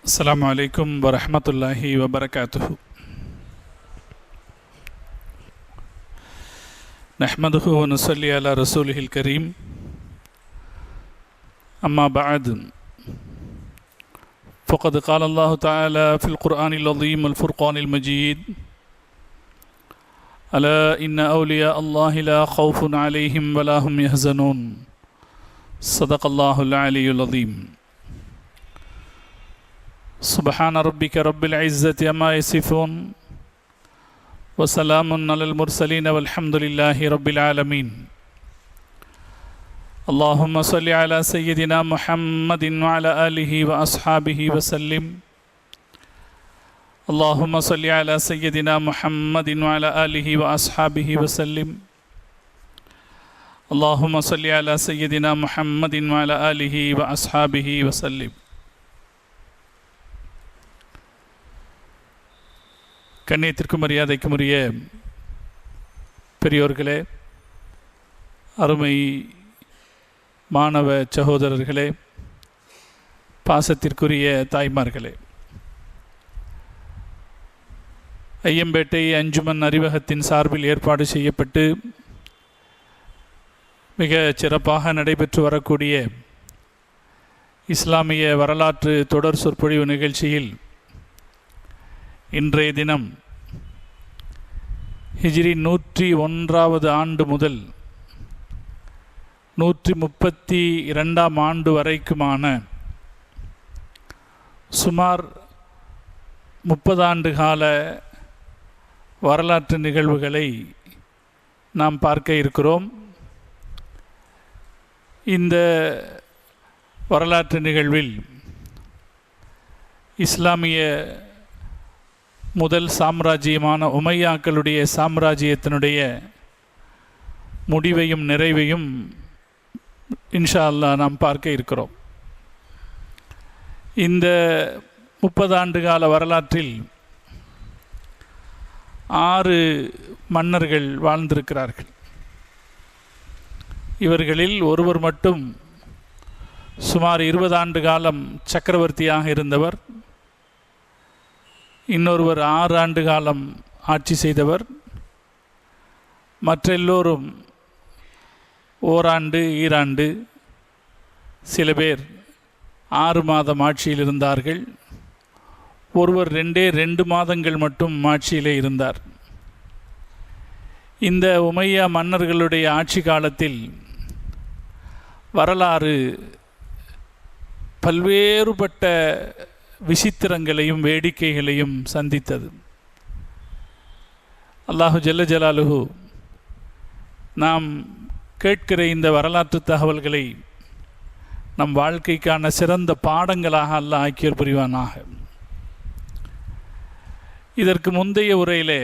السلام عليكم ورحمة الله وبركاته. نحمده ونصلي على رسوله الكريم. أما بعد، فقد قال الله تعالى في القرآن العظيم والفرقان المجيد: ألا إن أولياء الله لا خوف عليهم ولا هم يحزنون. صدق الله العلي العظيم. سبحان ربك رب العزة عما يصفون وسلام على المرسلين والحمد لله رب العالمين. اللهم صل على سيدنا محمد وعلى آله وأصحابه وسلم. اللهم صل على سيدنا محمد وعلى آله وأصحابه وسلم. اللهم صل على سيدنا محمد وعلى آله وأصحابه وسلم. கண்ணியத்திற்கும் மரியாதைக்கும் உரிய பெரியோர்களே, அருமை மாணவ சகோதரர்களே, பாசத்திற்குரிய தாய்மார்களே, ஐயம்பேட்டை அஞ்சுமன் அறிவகத்தின் சார்பில் ஏற்பாடு செய்யப்பட்டு மிக சிறப்பாக நடைபெற்று வரக்கூடிய இஸ்லாமிய வரலாற்று தொடர் சொற்பொழிவு நிகழ்ச்சியில் இன்றைய தினம் ஹிஜ்ரி 101 ஆண்டு முதல் 132 ஆண்டு வரைக்குமான சுமார் 30 ஆண்டு கால வரலாற்று நிகழ்வுகளை நாம் பார்க்க இருக்கிறோம். இந்த வரலாற்று நிகழ்வில் இஸ்லாமிய முதல் சாம்ராஜ்யமான உமையாக்களுடைய சாம்ராஜ்யத்தினுடைய முடிவையும் நிறைவையும் இன்ஷா அல்லாஹ் நாம் பார்க்க இருக்கிறோம். இந்த 30 ஆண்டு கால வரலாற்றில் 6 மன்னர்கள் வாழ்ந்திருக்கிறார்கள். இவர்களில் ஒருவர் மட்டும் சுமார் 20 ஆண்டு காலம் சக்கரவர்த்தியாக இருந்தவர். இன்னொருவர் 6 ஆண்டு காலம் ஆட்சி செய்தவர். மற்ற எல்லோரும் ஓராண்டு ஈராண்டு, சில பேர் 6 மாதம் ஆட்சியில் இருந்தார்கள். ஒருவர் 2 மாதங்கள் மட்டும் ஆட்சியிலே இருந்தார். இந்த உமையா மன்னர்களுடைய ஆட்சி காலத்தில் வரலாறு பல்வேறுபட்ட விசித்திரங்களையும் வேடிக்கைகளையும் சந்தித்தது. அல்லாஹு ஜல்ல ஜலாலுஹு நாம் கேட்கிற இந்த வரலாற்று தகவல்களை நம் வாழ்க்கைக்கான சிறந்த பாடங்களாக அல்லாஹ் ஆக்கியர் புரிவானாக. இதற்கு முந்தைய உரையிலே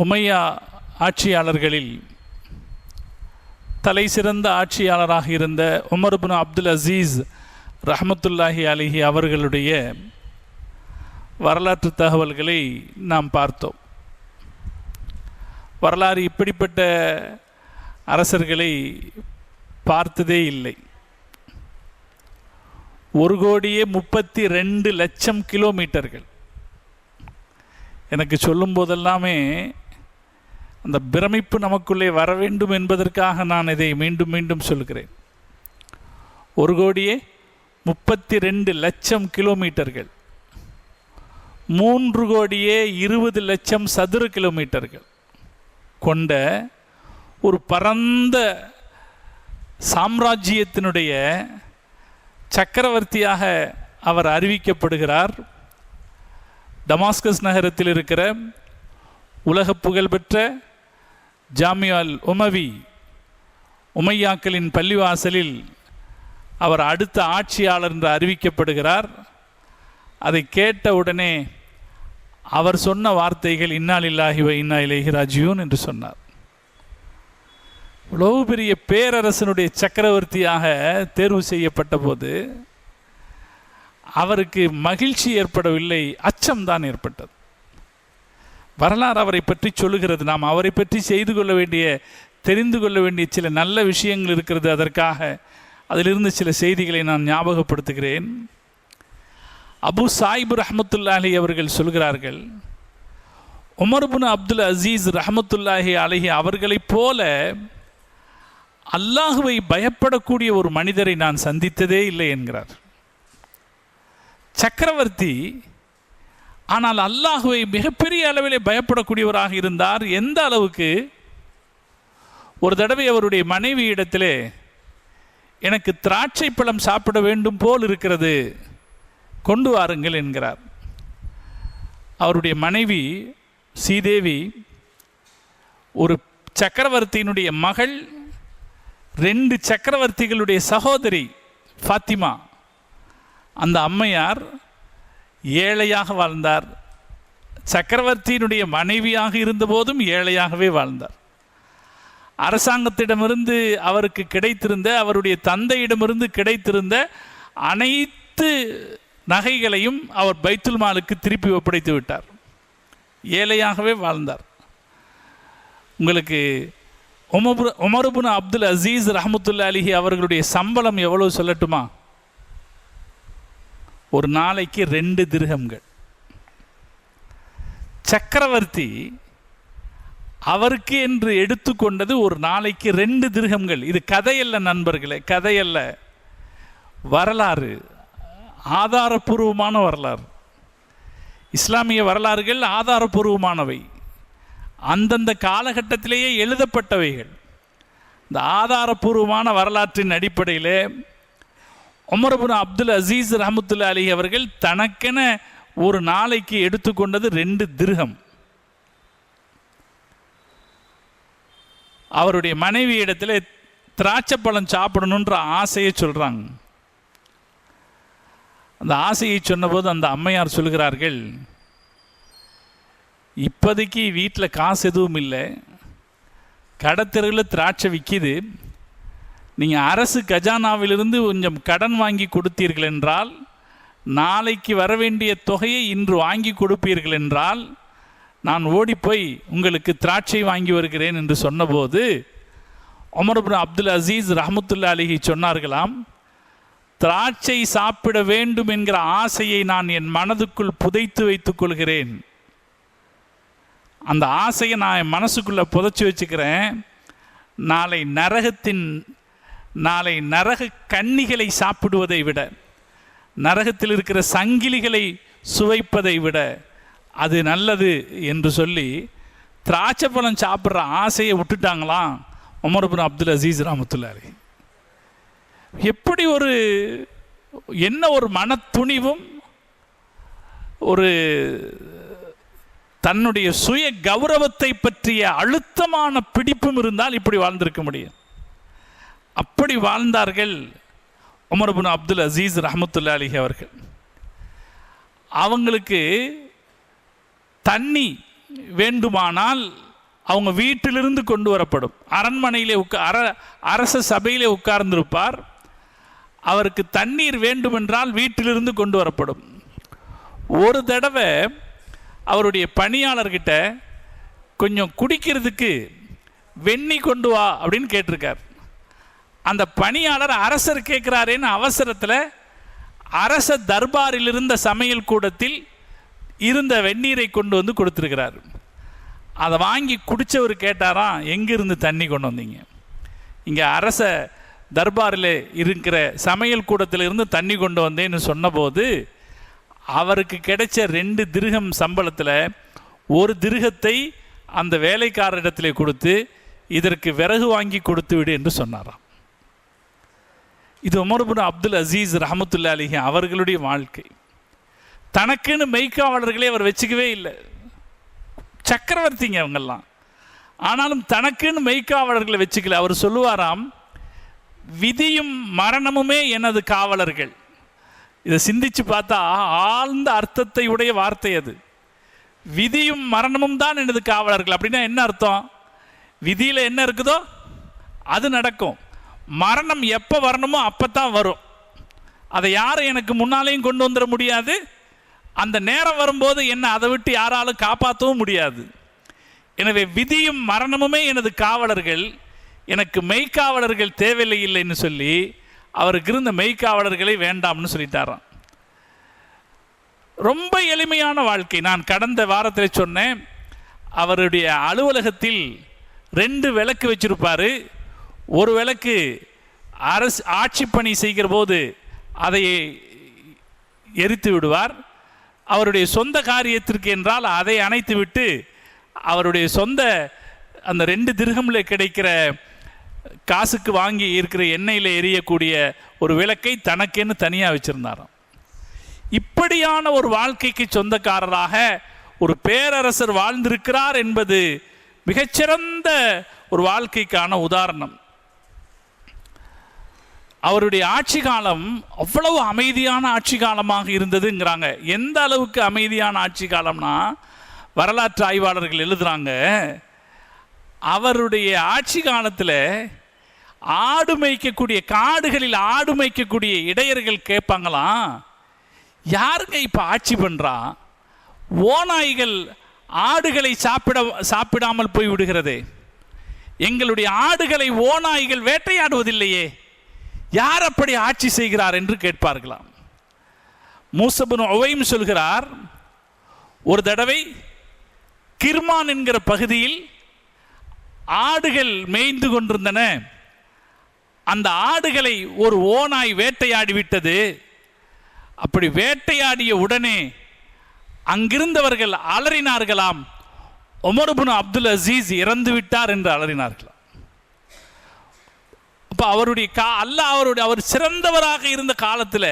உமையா ஆட்சியாளர்களில் தலை சிறந்த ஆட்சியாளராக இருந்த உமர் இப்னு அப்துல் அசீஸ் ரஹ்மத்துல்லாஹி அலைஹி அவர்களுடைய வரலாற்று தகவல்களை நாம் பார்த்தோம். வரலாறு இப்படிப்பட்ட அரசர்களை பார்த்ததே இல்லை. 1,32,00,000 கிலோமீட்டர்கள். எனக்கு சொல்லும் போதெல்லாமே அந்த பிரமிப்பு நமக்குள்ளே வர வேண்டும் என்பதற்காக நான் இதை மீண்டும் மீண்டும் சொல்கிறேன். 1,32,00,000 கிலோமீட்டர்கள், 3,20,00,000 சதுர கிலோமீட்டர்கள் கொண்ட ஒரு பரந்த சாம்ராஜ்யத்தினுடைய சக்கரவர்த்தியாக அவர் அறிவிக்கப்படுகிறார். டமாஸ்கஸ் நகரத்தில் இருக்கிற உலக புகழ்பெற்ற ஜாமியால் உமவி உமையாக்களின் பள்ளிவாசலில் அவர் அடுத்த ஆட்சியாளர் என்று அறிவிக்கப்படுகிறார். அதை கேட்ட உடனே அவர் சொன்ன வார்த்தைகள் இன்னா லில்லாஹி வ இன்னா இலைஹி ராஜியூன் என்று சொன்னார். இவ்வளவு பெரிய பேரரசனுடைய சக்கரவர்த்தியாக தேர்வு செய்யப்பட்ட போது அவருக்கு மகிழ்ச்சி ஏற்படவில்லை, அச்சம்தான் ஏற்பட்டது. வரலாறு அவரை பற்றி சொல்லுகிறது. நாம் அவரை பற்றி தெரிந்து கொள்ள வேண்டிய சில நல்ல விஷயங்கள் இருக்கிறது. அதற்காக அதிலிருந்து சில செய்திகளை நான் ஞாபகப்படுத்துகிறேன். அபு சாயிப் ரஹ்மத்துல்லாஹி அவர்கள் சொல்கிறார்கள், உமர் இப்னு அப்துல் அசீஸ் ரஹ்மத்துல்லாஹி அலைஹி அவர்களைப் போல அல்லாஹுவை பயப்படக்கூடிய ஒரு மனிதரை நான் சந்தித்ததே இல்லை என்கிறார். சக்கரவர்த்தி, ஆனால் அல்லாஹுவை மிகப்பெரிய அளவிலே பயப்படக்கூடியவராக இருந்தார். எந்த அளவுக்கு, ஒரு தடவை அவருடைய மனைவி இடத்திலே, எனக்கு திராட்சை பழம் சாப்பிட வேண்டும் போல் இருக்கிறது, கொண்டு வாருங்கள் என்கிறார். அவருடைய மனைவி சீதேவி ஒரு சக்கரவர்த்தியினுடைய மகள், 2 சக்கரவர்த்திகளுடைய சகோதரி ஃபாத்திமா. அந்த அம்மையார் ஏழையாக வாழ்ந்தார். சக்கரவர்த்தியினுடைய மனைவியாக இருந்தபோதும் ஏழையாகவே வாழ்ந்தார். அரசாங்கத்திடமிருந்து அவருக்கு கிடைத்திருந்த, அவருடைய தந்தையிடமிருந்து கிடைத்திருந்த அனைத்து நகைகளையும் அவர் பைத்துல் மாலுக்கு திருப்பி ஒப்படைத்து விட்டார். ஏழையாகவே வாழ்ந்தார். உங்களுக்கு உமர் இப்னு அப்துல் அசீஸ் ரஹ்மத்துல்லாஹி அலைஹி அவர்களுடைய சம்பளம் எவ்வளவு சொல்லட்டுமா? ஒரு நாளைக்கு 2 திர்ஹம்கள். சக்கரவர்த்தி அவருக்கு என்று எடுத்துக்கொண்டது ஒரு நாளைக்கு 2 திர்ஹம்கள். இது கதையல்ல நண்பர்களே, கதையல்ல, வரலாறு, ஆதாரபூர்வமான வரலாறு. இஸ்லாமிய வரலாறுகள் ஆதாரபூர்வமானவை, அந்தந்த காலகட்டத்திலேயே எழுதப்பட்டவைகள். இந்த ஆதாரபூர்வமான வரலாற்றின் அடிப்படையில் உமர் இப்னு அப்துல் அசீஸ் ரஹ்மத்துல்லாஹி அலைஹி அவர்கள் தனக்கென ஒரு நாளைக்கு எடுத்துக்கொண்டது 2 திர்ஹம். அவருடைய மனைவி இடத்துல திராட்சை பழம் சாப்பிடணுன்ற ஆசையை சொல்கிறாங்க. அந்த ஆசையை சொன்னபோது அந்த அம்மையார் சொல்கிறார்கள், இப்போதைக்கு வீட்டில் காசு எதுவும் இல்லை, கடத்தெருவில் திராட்சை விற்கிது, நீங்கள் அரசு கஜானாவிலிருந்து கொஞ்சம் கடன் வாங்கி கொடுத்தீர்கள் என்றால், நாளைக்கு வர வேண்டிய தொகையை இன்று வாங்கி கொடுப்பீர்கள் என்றால் நான் ஓடிப்போய் உங்களுக்கு திராட்சை வாங்கி வருகிறேன் என்று சொன்னபோது உமர் இப்னு அப்துல் அசீஸ் ரஹ்மத்துல்லாஹி அலைஹி சொன்னார்களாம், திராட்சை சாப்பிட வேண்டும் என்கிற ஆசையை நான் என் மனதுக்குள் புதைத்து வைத்துக் கொள்கிறேன். அந்த ஆசையை நான் என் மனசுக்குள்ளே புதைச்சி வச்சுக்கிறேன். நாளை நரக கன்னிகளை சாப்பிடுவதை விட, நரகத்தில் இருக்கிற சங்கிலிகளை சுவைப்பதை விட அது நல்லது என்று சொல்லி திராட்சை பழம் சாப்பிட்ற ஆசையை விட்டுட்டாங்களாம் உமர் இப்னு அப்துல் அசீஸ் ரஹ்மத்துல்லாஹி அலைஹி. எப்படி என்ன ஒரு மன துணிவும் ஒரு தன்னுடைய சுய கௌரவத்தை பற்றிய அழுத்தமான பிடிப்பும் இருந்தால் இப்படி வாழ்ந்திருக்க முடியும். அப்படி வாழ்ந்தார்கள் உமர் இப்னு அப்துல் அசீஸ் ரஹ்மத்துல்லாஹி அலைஹி அவர்கள். அவங்களுக்கு தண்ணி வேண்டுமானால் அவங்க வீட்டிலிருந்து கொண்டு வரப்படும். அரண்மனையிலே அரச சபையிலே உட்கார்ந்திருப்பார். அவருக்கு தண்ணீர் வேண்டுமென்றால் வீட்டிலிருந்து கொண்டு வரப்படும். ஒரு தடவை அவருடைய பணியாளர்கிட்ட கொஞ்சம் குடிக்கிறதுக்கு வெண்ணி கொண்டு வா அப்படின்னு கேட்டிருக்கார். அந்த பணியாளர் அரசர் கேட்குறாரேன்னு அவசரத்தில் அரச தர்பாரில் இருந்த சமையல் கூடத்தில் இருந்த வெந்நீரை கொண்டு வந்து கொடுத்துருக்கிறார். அதை வாங்கி குடித்தவர் கேட்டாராம், எங்கிருந்து தண்ணி கொண்டு வந்தீங்க? இங்கே அரச தர்பாரில் இருக்கிற சமையல் கூடத்தில் இருந்து தண்ணி கொண்டு வந்தேன்னு சொன்னபோது அவருக்கு கிடைச்ச 2 திர்ஹம் சம்பளத்தில் 1 திர்ஹத்தை அந்த வேலைக்காரரிடத்தில் கொடுத்து இதற்கு விறகு வாங்கி கொடுத்து விடு என்று சொன்னாராம். இது உமர் இப்னு அப்துல் அசீஸ் ரஹ்மத்துல்லாஹி அலைஹி அவர்களுடைய வாழ்க்கை. தனக்குன்னு மெய்க்காவலர்களே அவர் வச்சுக்கவே இல்லை. சக்கரவர்த்திங்க அவங்கெல்லாம். ஆனாலும் தனக்குன்னு மெய்க்காவலர்களை வச்சுக்கல. அவர் சொல்லுவாராம், விதியும் மரணமுமே எனது காவலர்கள். இதை சிந்திச்சு பார்த்தா ஆழ்ந்த அர்த்தத்தை உடைய வார்த்தை அது. விதியும் மரணமும் தான் எனது காவலர்கள். அப்படின்னா என்ன அர்த்தம்? விதியில் என்ன இருக்குதோ அது நடக்கும். மரணம் எப்போ வரணுமோ அப்போ தான் வரும். அதை யாரும் எனக்கு முன்னாலேயும் கொண்டு வந்துட முடியாது. அந்த நேரம் வரும்போது என்ன அதை விட்டு யாராலும் காப்பாற்றவும் முடியாது. எனவே விதியும் மரணமுமே எனது காவலர்கள், எனக்கு மெய்க்காவலர்கள் தேவையில்லைன்னு சொல்லி அவருக்கு இருந்த மெய்க்காவலர்களை வேண்டாம்னு சொல்லிட்டாராம். ரொம்ப எளிமையான வாழ்க்கை. நான் கடந்த வாரத்தில் சொன்னேன், அவருடைய அலுவலகத்தில் 2 விளக்கு வச்சிருப்பார். ஒரு விளக்கு அரசு ஆட்சி பணி செய்கிற போது அதை எரித்து விடுவார். அவருடைய சொந்த காரியத்திற்கு என்றால் அதை அணைத்து விட்டு அவருடைய சொந்த அந்த 2 திர்ஹமில் கிடைக்கிற காசுக்கு வாங்கி இருக்கிற எண்ணெயில் எரியக்கூடிய ஒரு விளக்கை தனக்கென்னு தனியாக வச்சிருந்தாராம். இப்படியான ஒரு வாழ்க்கைக்கு சொந்தக்காரராக ஒரு பேரரசர் வாழ்ந்திருக்கிறார் என்பது மிகச்சிறந்த ஒரு வாழ்க்கைக்கான உதாரணம். அவருடைய ஆட்சி காலம் அவ்வளவு அமைதியான ஆட்சி காலமாக இருந்ததுங்கிறாங்க. எந்த அளவுக்கு அமைதியான ஆட்சி காலம்னா, வரலாற்று ஆய்வாளர்கள் எழுதுறாங்க, அவருடைய ஆட்சி காலத்தில் ஆடு மேய்க்கக்கூடிய காடுகளில் ஆடு மேய்க்கக்கூடிய இடையர்கள் கேட்பாங்களாம், யாருங்க இப்போ ஆட்சி பண்ணுறா? ஓநாய்கள் ஆடுகளை சாப்பிடாமல் போய் விடுகிறதே, எங்களுடைய ஆடுகளை ஓநாய்கள் வேட்டையாடுவதில்லையே, யார் அப்படி ஆட்சி செய்கிறார் என்று கேட்பார்களாம். மூஸா இப்னு உவைம் சொல்கிறார், ஒரு தடவை கிர்மான் என்கிற பகுதியில் ஆடுகள் மேய்ந்து கொண்டிருந்தன. அந்த ஆடுகளை ஒரு ஓநாய் வேட்டையாடி விட்டது. அப்படி வேட்டையாடிய உடனே அங்கிருந்தவர்கள் அலறினார்களாம், உமர் இப்னு அப்துல் அசீஸ் இறந்து விட்டார் என்று அலறினார்களாம். அப்போ அவருடைய அவர் சிறந்தவராக இருந்த காலத்தில்,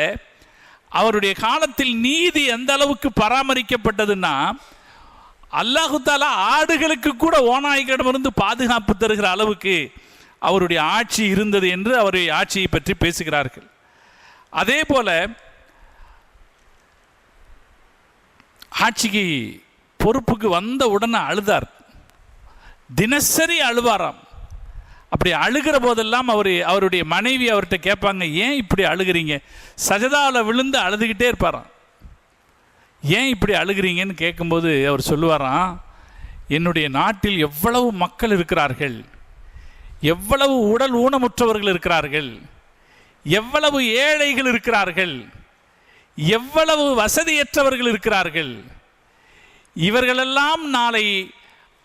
அவருடைய காலத்தில் நீதி எந்த அளவுக்கு பராமரிக்கப்பட்டதுன்னா, அல்லாஹு தஆலா ஆடுகளுக்கு கூட ஓநாய்களிடமிருந்து பாதுகாப்பு தருகிற அளவுக்கு அவருடைய ஆட்சி இருந்தது என்று அவருடைய ஆட்சியை பற்றி பேசுகிறார்கள். அதே போல ஆட்சிக்கு பொறுப்புக்கு வந்த உடனே அழுதார், தினசரி அழுவாராம். அப்படி அழுகிற போதெல்லாம் அவருடைய மனைவி அவர்கிட்ட கேட்பாங்க, ஏன் இப்படி அழுகிறீங்க? சஜதாவில் விழுந்து அழுதுகிட்டே இருப்பாராம். ஏன் இப்படி அழுகிறீங்கன்னு கேட்கும்போது அவர் சொல்லுவாராம், என்னுடைய நாட்டில் எவ்வளவு மக்கள் இருக்கிறார்கள், எவ்வளவு உடல் ஊனமுற்றவர்கள் இருக்கிறார்கள், எவ்வளவு ஏழைகள் இருக்கிறார்கள், எவ்வளவு வசதியற்றவர்கள் இருக்கிறார்கள். இவர்களெல்லாம் நாளை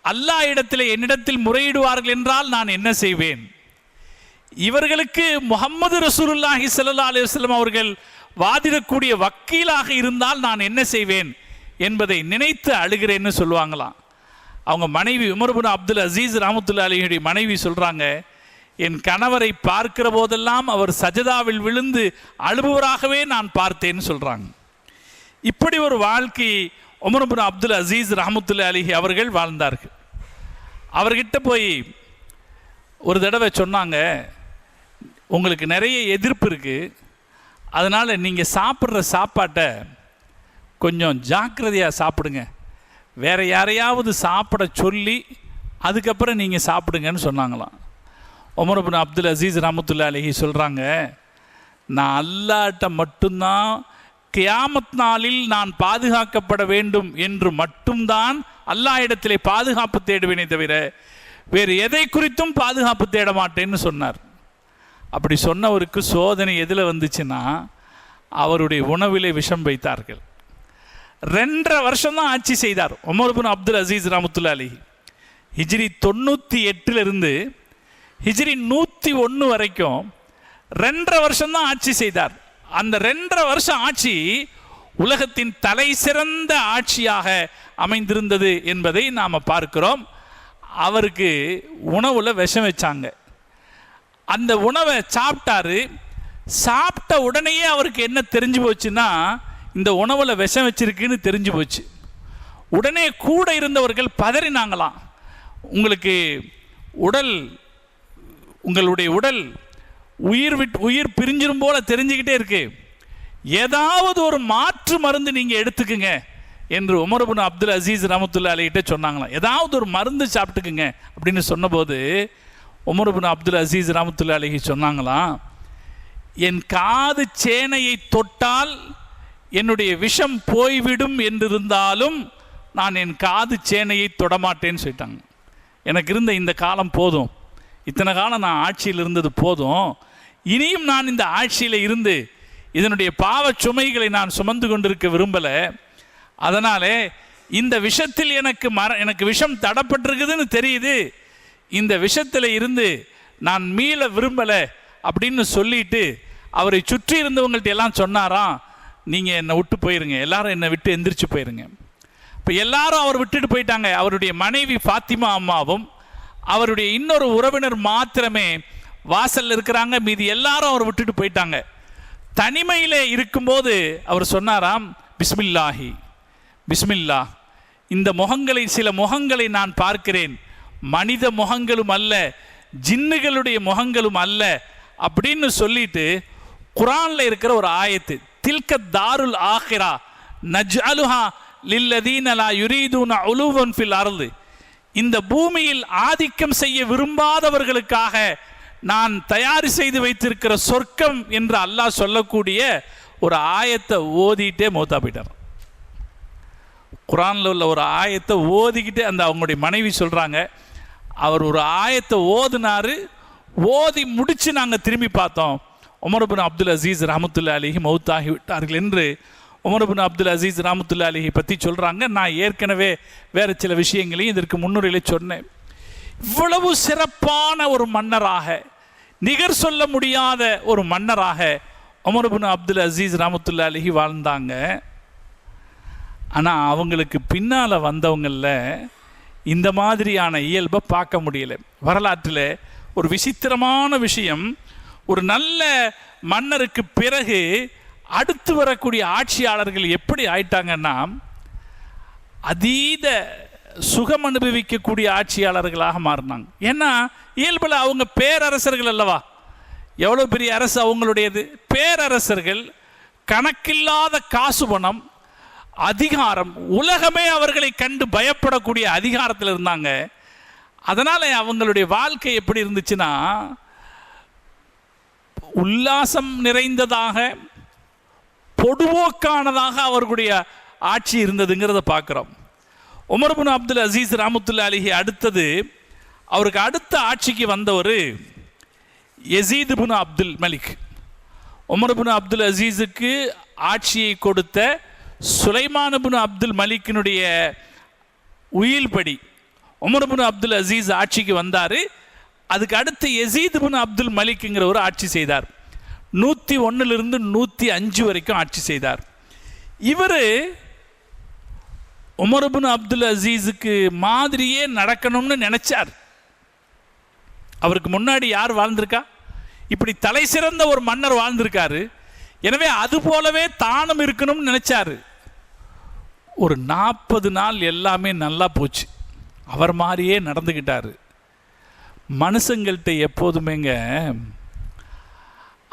அல்லாஹ் இடத்தில் என்னிடத்தில் முறையிடுவார்கள் என்றால் நான் என்ன செய்வேன்? இவர்களுக்கு முஹம்மது ரசூலுல்லாஹி ஸல்லல்லாஹு அலைஹி வஸல்லம் அவர்கள் வாதிடக்கூடிய வக்கீலாக இருந்தால் நான் என்ன செய்வேன் என்பதை நினைத்து அழுகிறேன்னு சொல்லுவாங்களாம். அவங்க மனைவி உமர் இப்னு அப்துல் அசீஸ் ரஹ்மத்துல்லாஹி அலைஹி மனைவி சொல்கிறாங்க, என் கணவரை பார்க்கிற போதெல்லாம் அவர் சஜதாவில் விழுந்து அழுபவராகவே நான் பார்த்தேன்னு சொல்கிறாங்க. இப்படி ஒரு வாழ்க்கை உமர் இப்னு அப்துல் அசீஸ் ரஹ்மத்துல்லாஹி அலைஹி அவர்கள் வாழ்ந்தார்கள். அவர்கிட்ட போய் ஒரு தடவை சொன்னாங்க, உங்களுக்கு நிறைய எதிர்ப்பு இருக்குது, அதனால் நீங்கள் சாப்பிட்ற சாப்பாட்டை கொஞ்சம் ஜாக்கிரதையாக சாப்பிடுங்க, வேறு யாரையாவது சாப்பிட சொல்லி அதுக்கப்புறம் நீங்கள் சாப்பிடுங்கன்னு சொன்னாங்களாம். உமர் இப்னு அப்துல் அசீஸ் ரஹ்மத்துல்லாஹி அலைஹி சொல்கிறாங்க, நான் அல்லாஹ்ட்ட மட்டும்தான் கியாமத் நாளில் நான் பாதுகாக்கப்பட வேண்டும் என்று மட்டும்தான் அல்லாஹ் இடத்திலே பாதுகாப்பு தேடுவேனே தவிர வேறு எதை குறித்தும் பாதுகாப்பு தேட மாட்டேன்னு சொன்னார். அப்படி சொன்னவருக்கு சோதனை எதில் வந்துச்சுன்னா, அவருடைய உணவிலே விஷம் வைத்தார்கள். 2.5 வருஷம்தான் ஆட்சி செய்தார் உமர் இப்னு அப்துல் அசீஸ் ரஹ்மத்துல்லாஹி அலைஹி. ஹிஜ்ரி 98 ஹிஜ்ரி 101 வரைக்கும் 2.5 வருஷம்தான் ஆட்சி செய்தார். அந்த 2.5 வருஷம் ஆட்சி உலகத்தின் தலை சிறந்த ஆட்சியாக அமைந்திருந்தது என்பதை நாம் பார்க்கிறோம். அவருக்கு உணவில் விஷம் வச்சாங்க. அந்த உணவை சாப்பிட்டாரு. சாப்பிட்ட உடனேயே அவருக்கு என்ன தெரிஞ்சு போச்சுன்னா, இந்த உணவில் விஷம் வச்சிருக்குன்னு தெரிஞ்சு போச்சு. உடனே கூட இருந்தவர்கள் பதறினாங்களாம், உங்களுடைய உடல் உயிர் பிரிஞ்சிரும் போல தெரிஞ்சுக்கிட்டே இருக்கு, ஏதாவது ஒரு மாற்று மருந்து நீங்கள் எடுத்துக்குங்க என்று உமர் இப்னு அப்துல் அசீஸ் ரஹ்மத்துல்லாஹி அலைஹி சொன்னாங்களாம். ஏதாவது ஒரு மருந்து சாப்பிட்டுக்குங்க அப்படின்னு சொன்னபோது உமர் இப்னு அப்துல் அசீஸ் ரஹ்மத்துல்லாஹி அலைஹி சொன்னாங்களாம், என் காது சேனையை தொட்டால் என்னுடைய விஷம் போய்விடும் என்றிருந்தாலும் நான் என் காது சேனையை தொடமாட்டேன்னு சொல்லிட்டாங்க. எனக்கு இருந்த இந்த காலம் போதும், இத்தனை காலம் நான் ஆட்சியில் இருந்தது போதும், இனியும் நான் இந்த ஆட்சியில் இருந்து இதனுடைய பாவ சுமைகளை நான் சுமந்து கொண்டிருக்க விரும்பலை. அதனாலே இந்த விஷத்தில் எனக்கு விஷம் தடப்பட்டிருக்குதுன்னு தெரியுது, இந்த விஷத்தில் இருந்து நான் மீள விரும்பலை அப்படின்னு சொல்லிட்டு அவரை சுற்றி இருந்தவங்கள்ட்ட எல்லாம் சொன்னாராம், நீங்கள் என்னை விட்டு போயிருங்க, எல்லாரும் என்னை விட்டு எந்திரிச்சு போயிருங்க. இப்போ எல்லாரும் அவர் விட்டுட்டு போயிட்டாங்க. அவருடைய மனைவி ஃபாத்திமா அம்மாவும் அவருடைய இன்னொரு உறவினர் மாத்திரமே வாசல்ல இருக்கிறாங்க. மீதி எல்லாரும் அவர் விட்டுட்டு போயிட்டாங்க. தனிமையிலே இருக்கும்போது அவர் சொன்னாராம், பிஸ்மில்லாஹி பிஸ்மில்லா, இந்த முகங்களை, சில முகங்களை நான் பார்க்கிறேன், மனித முகங்களும் அல்ல, ஜின்னுகளுடைய முகங்களும் அல்ல அப்படின்னு சொல்லிட்டு குரான்ல இருக்கிற ஒரு ஆயத்து, தில்க தாருல் ஆஹிரா நஜ்அலுஹா லில்லதீன லா யுரீதுன உலுவன் ஃபில் அர்து, இந்த பூமியில் ஆதிக்கம் செய்ய விரும்பாதவர்களுக்காக நான் தயார் செய்து வைத்திருக்கிற சொர்க்கம் என்று அல்லாஹ் சொல்லக்கூடிய ஒரு ஆயத்தை ஓதிட்டே மௌத்தா போயிட்டார். குரானில் உள்ள ஒரு ஆயத்தை ஓதிக்கிட்டு அந்த அவங்களுடைய மனைவி சொல்கிறாங்க, அவர் ஒரு ஆயத்தை ஓதினார், ஓதி முடித்து நாங்கள் திரும்பி பார்த்தோம், உமர் பின் அப்துல் அசீஸ் ரஹமத்துல்லா அலிஹி மௌத்தாகி விட்டார்கள் என்று உமர் பின் அப்துல் அசீஸ் ரஹமத்துல்லா அலிஹி பற்றி சொல்கிறாங்க. நான் ஏற்கனவே வேறு சில விஷயங்களையும் இதற்கு முன்னுரையில் சொன்னேன். இவ்வளவு சிறப்பான ஒரு மன்னராக, நிகர் சொல்ல முடியாத ஒரு மன்னராக உமர் பின் அப்துல் அசீஸ் ரஹமத்துல்லா அலிஹி வாழ்ந்தாங்க. ஆனால் அவங்களுக்கு பின்னால் வந்தவங்களில் இந்த மாதிரியான இயல்பை பார்க்க முடியலை. வரலாற்றில் ஒரு விசித்திரமான விஷயம், ஒரு நல்ல மன்னருக்கு பிறகு அடுத்து வரக்கூடிய ஆட்சியாளர்கள் எப்படி ஆயிட்டாங்கன்னா, அதீத சுகம் அனுபவிக்கக்கூடிய ஆட்சியாளர்களாக மாறினாங்க. ஏன்னா இயல்பில் அவங்க பேரரசர்கள் அல்லவா, எவ்வளோ பெரிய அரசு அவங்களுடையது, பேரரசர்கள், கணக்கில்லாத காசு பணம், அதிகாரம், உலகமே அவர்களை கண்டு பயப்படக்கூடிய அதிகாரத்தில் இருந்தாங்க. அதனால் அவங்களுடைய வாழ்க்கை எப்படி இருந்துச்சுன்னா, உல்லாசம் நிறைந்ததாக, பொடுவோக்கானதாக அவர்களுடைய ஆட்சி இருந்ததுங்கிறத பார்க்குறோம். உமர் பின் அப்துல் அசீஸ் ரஹமத்துல்லா அலிஹி அடுத்தது, அவருக்கு அடுத்த ஆட்சிக்கு வந்தவர் யசீத் பின் அப்துல் மலிக். உமர் பின் அப்துல் அசீஸுக்கு ஆட்சியை கொடுத்த சுலைமான் பின் அப்துல் மலிக்கினுடைய உயில்படி உமர் பின் அப்துல் அசீஸ் ஆட்சிக்கு வந்தார். அதுக்கு அடுத்து யசீத் பின் அப்துல் மலிக்ங்கிறவர் ஆட்சி செய்தார். 101 105 வரைக்கும் ஆட்சி செய்தார். இவர் உமர் பின் அப்துல் அசீஸுக்கு மாதிரியே நடக்கணும்னு நினைச்சார். அவருக்கு முன்னாடி யார் வாழ்ந்திருக்கா? இப்படி தலை சிறந்த ஒரு மன்னர் வாழ்ந்திருக்காரு. எனவே அது போலவே தானும் இருக்கணும்னு நினைச்சாரு. ஒரு 40 நாள் எல்லாமே நல்லா போச்சு, அவர் மாதிரியே நடந்துக்கிட்டாரு. மனுஷங்கள்கிட்ட எப்போதுமேங்க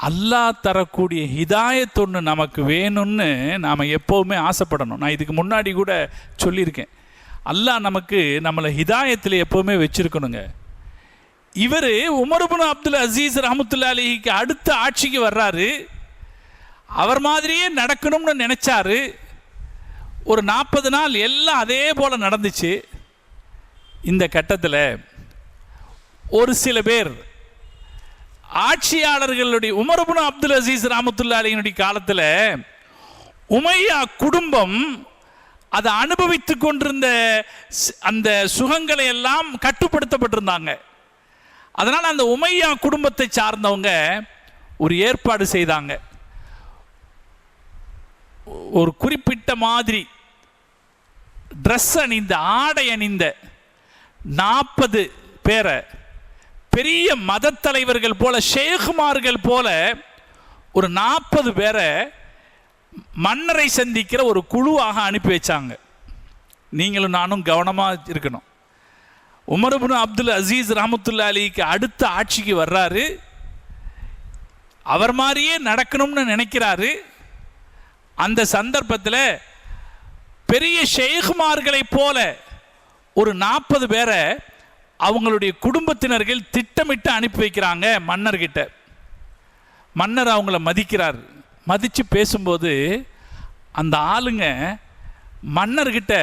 அல்லாஹ் தரக்கூடிய ஹிதாயத் ஒன்று நமக்கு வேணும்னு நாம் எப்போவுமே ஆசைப்படணும். நான் இதுக்கு முன்னாடி கூட சொல்லியிருக்கேன், அல்லாஹ் நமக்கு நம்மளை ஹிதாயத்தில் எப்போவுமே வச்சுருக்கணுங்க. இவர் உமர் பின் அப்துல் அசீஸ் ரஹமத்துல்லா அலிஹிக்கு அடுத்த ஆட்சிக்கு வர்றாரு. அவர் மாதிரியே நடக்கணும்னு நினச்சாரு. ஒரு 40 நாள் எல்லாம் அதே போல் நடந்துச்சு. இந்த கட்டத்தில் ஒரு சில பேர் ஆட்சியாளர்களுடைய, உமர் பின் அப்துல் அசீஸ் ரஹமத்துல்லா அலிஹினுடைய காலத்தில் உமையா குடும்பம் அதை அனுபவித்து கொண்டிருந்த அந்த சுகங்களை எல்லாம் கட்டுப்படுத்தப்பட்டிருந்தாங்க. அதனால் அந்த உமையா குடும்பத்தை சார்ந்தவங்க ஒரு ஏற்பாடு செய்தாங்க. ஒரு குறிப்பிட்ட மாதிரி ட்ரெஸ் அணிந்த, ஆடை அணிந்த 40 பேரை பெரிய மத தலைவர்கள் போல, ஷேகுமார்கள் போல ஒரு 40 பேரை மன்னரை சந்திக்கிற ஒரு குழுவாக அனுப்பி வச்சாங்க. நீங்களும் நானும் கவனமாக இருக்கணும். உமர் பின் அப்துல் அசீஸ் ரஹமத்துல்லா அலிக்கு அடுத்த ஆட்சிக்கு வர்றாரு. அவர் மாதிரியே நடக்கணும்னு நினைக்கிறாரு. அந்த சந்தர்ப்பத்தில் பெரிய ஷேகுமார்களை போல ஒரு 40 பேரை அவங்களுடைய குடும்பத்தினர்கள் திட்டமிட்டு அனுப்பி வைக்கிறாங்க மன்னர்கிட்ட. மன்னர் அவங்கள மதிக்கிறார். மதித்து பேசும்போது அந்த ஆளுங்க மன்னர்கிட்ட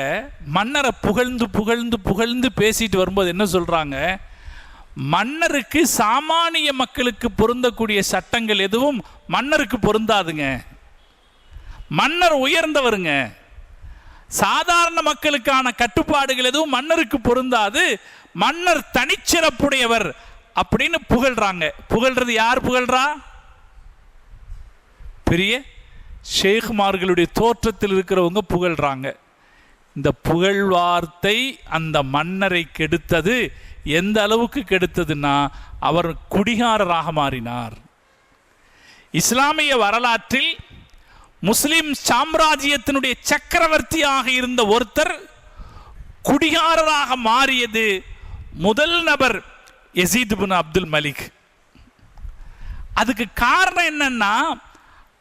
மன்னரை புகழ்ந்து புகழ்ந்து புகழ்ந்து பேசிட்டு வரும்போது என்ன சொல்கிறாங்க, மன்னருக்கு சாமானிய மக்களுக்கு பொருந்தக்கூடிய சட்டங்கள் எதுவும் மன்னருக்கு பொருந்தாதுங்க. மன்னர் உயர்ந்தவருங்க. சாதாரண மக்களுக்கான கட்டுப்பாடுகள் எதுவும் மன்னருக்கு பொருந்தாது. மன்னர் தனிச்சிறப்புடையவர் அப்படின்னு புகழ்றாங்க. புகழ்றது யார் புகழ்றா? பெரிய ஷேக்மார்களுடைய தோற்றத்தில் இருக்கிறவங்க புகழ்றாங்க. இந்த புகழ் வார்த்தை அந்த மன்னரை கெடுத்தது. எந்த அளவுக்கு கெடுத்ததுன்னா, அவர் குடிகாரராக மாறினார். இஸ்லாமிய வரலாற்றில் முஸ்லிம் சாம்ராஜ்யத்தினுடைய சக்கரவர்த்தியாக இருந்த ஒருத்தர் குடிகாரராக மாறியது முதல் நபர் யசீத் இப்னு அப்துல் மலிக். அதுக்கு காரணம் என்னன்னா,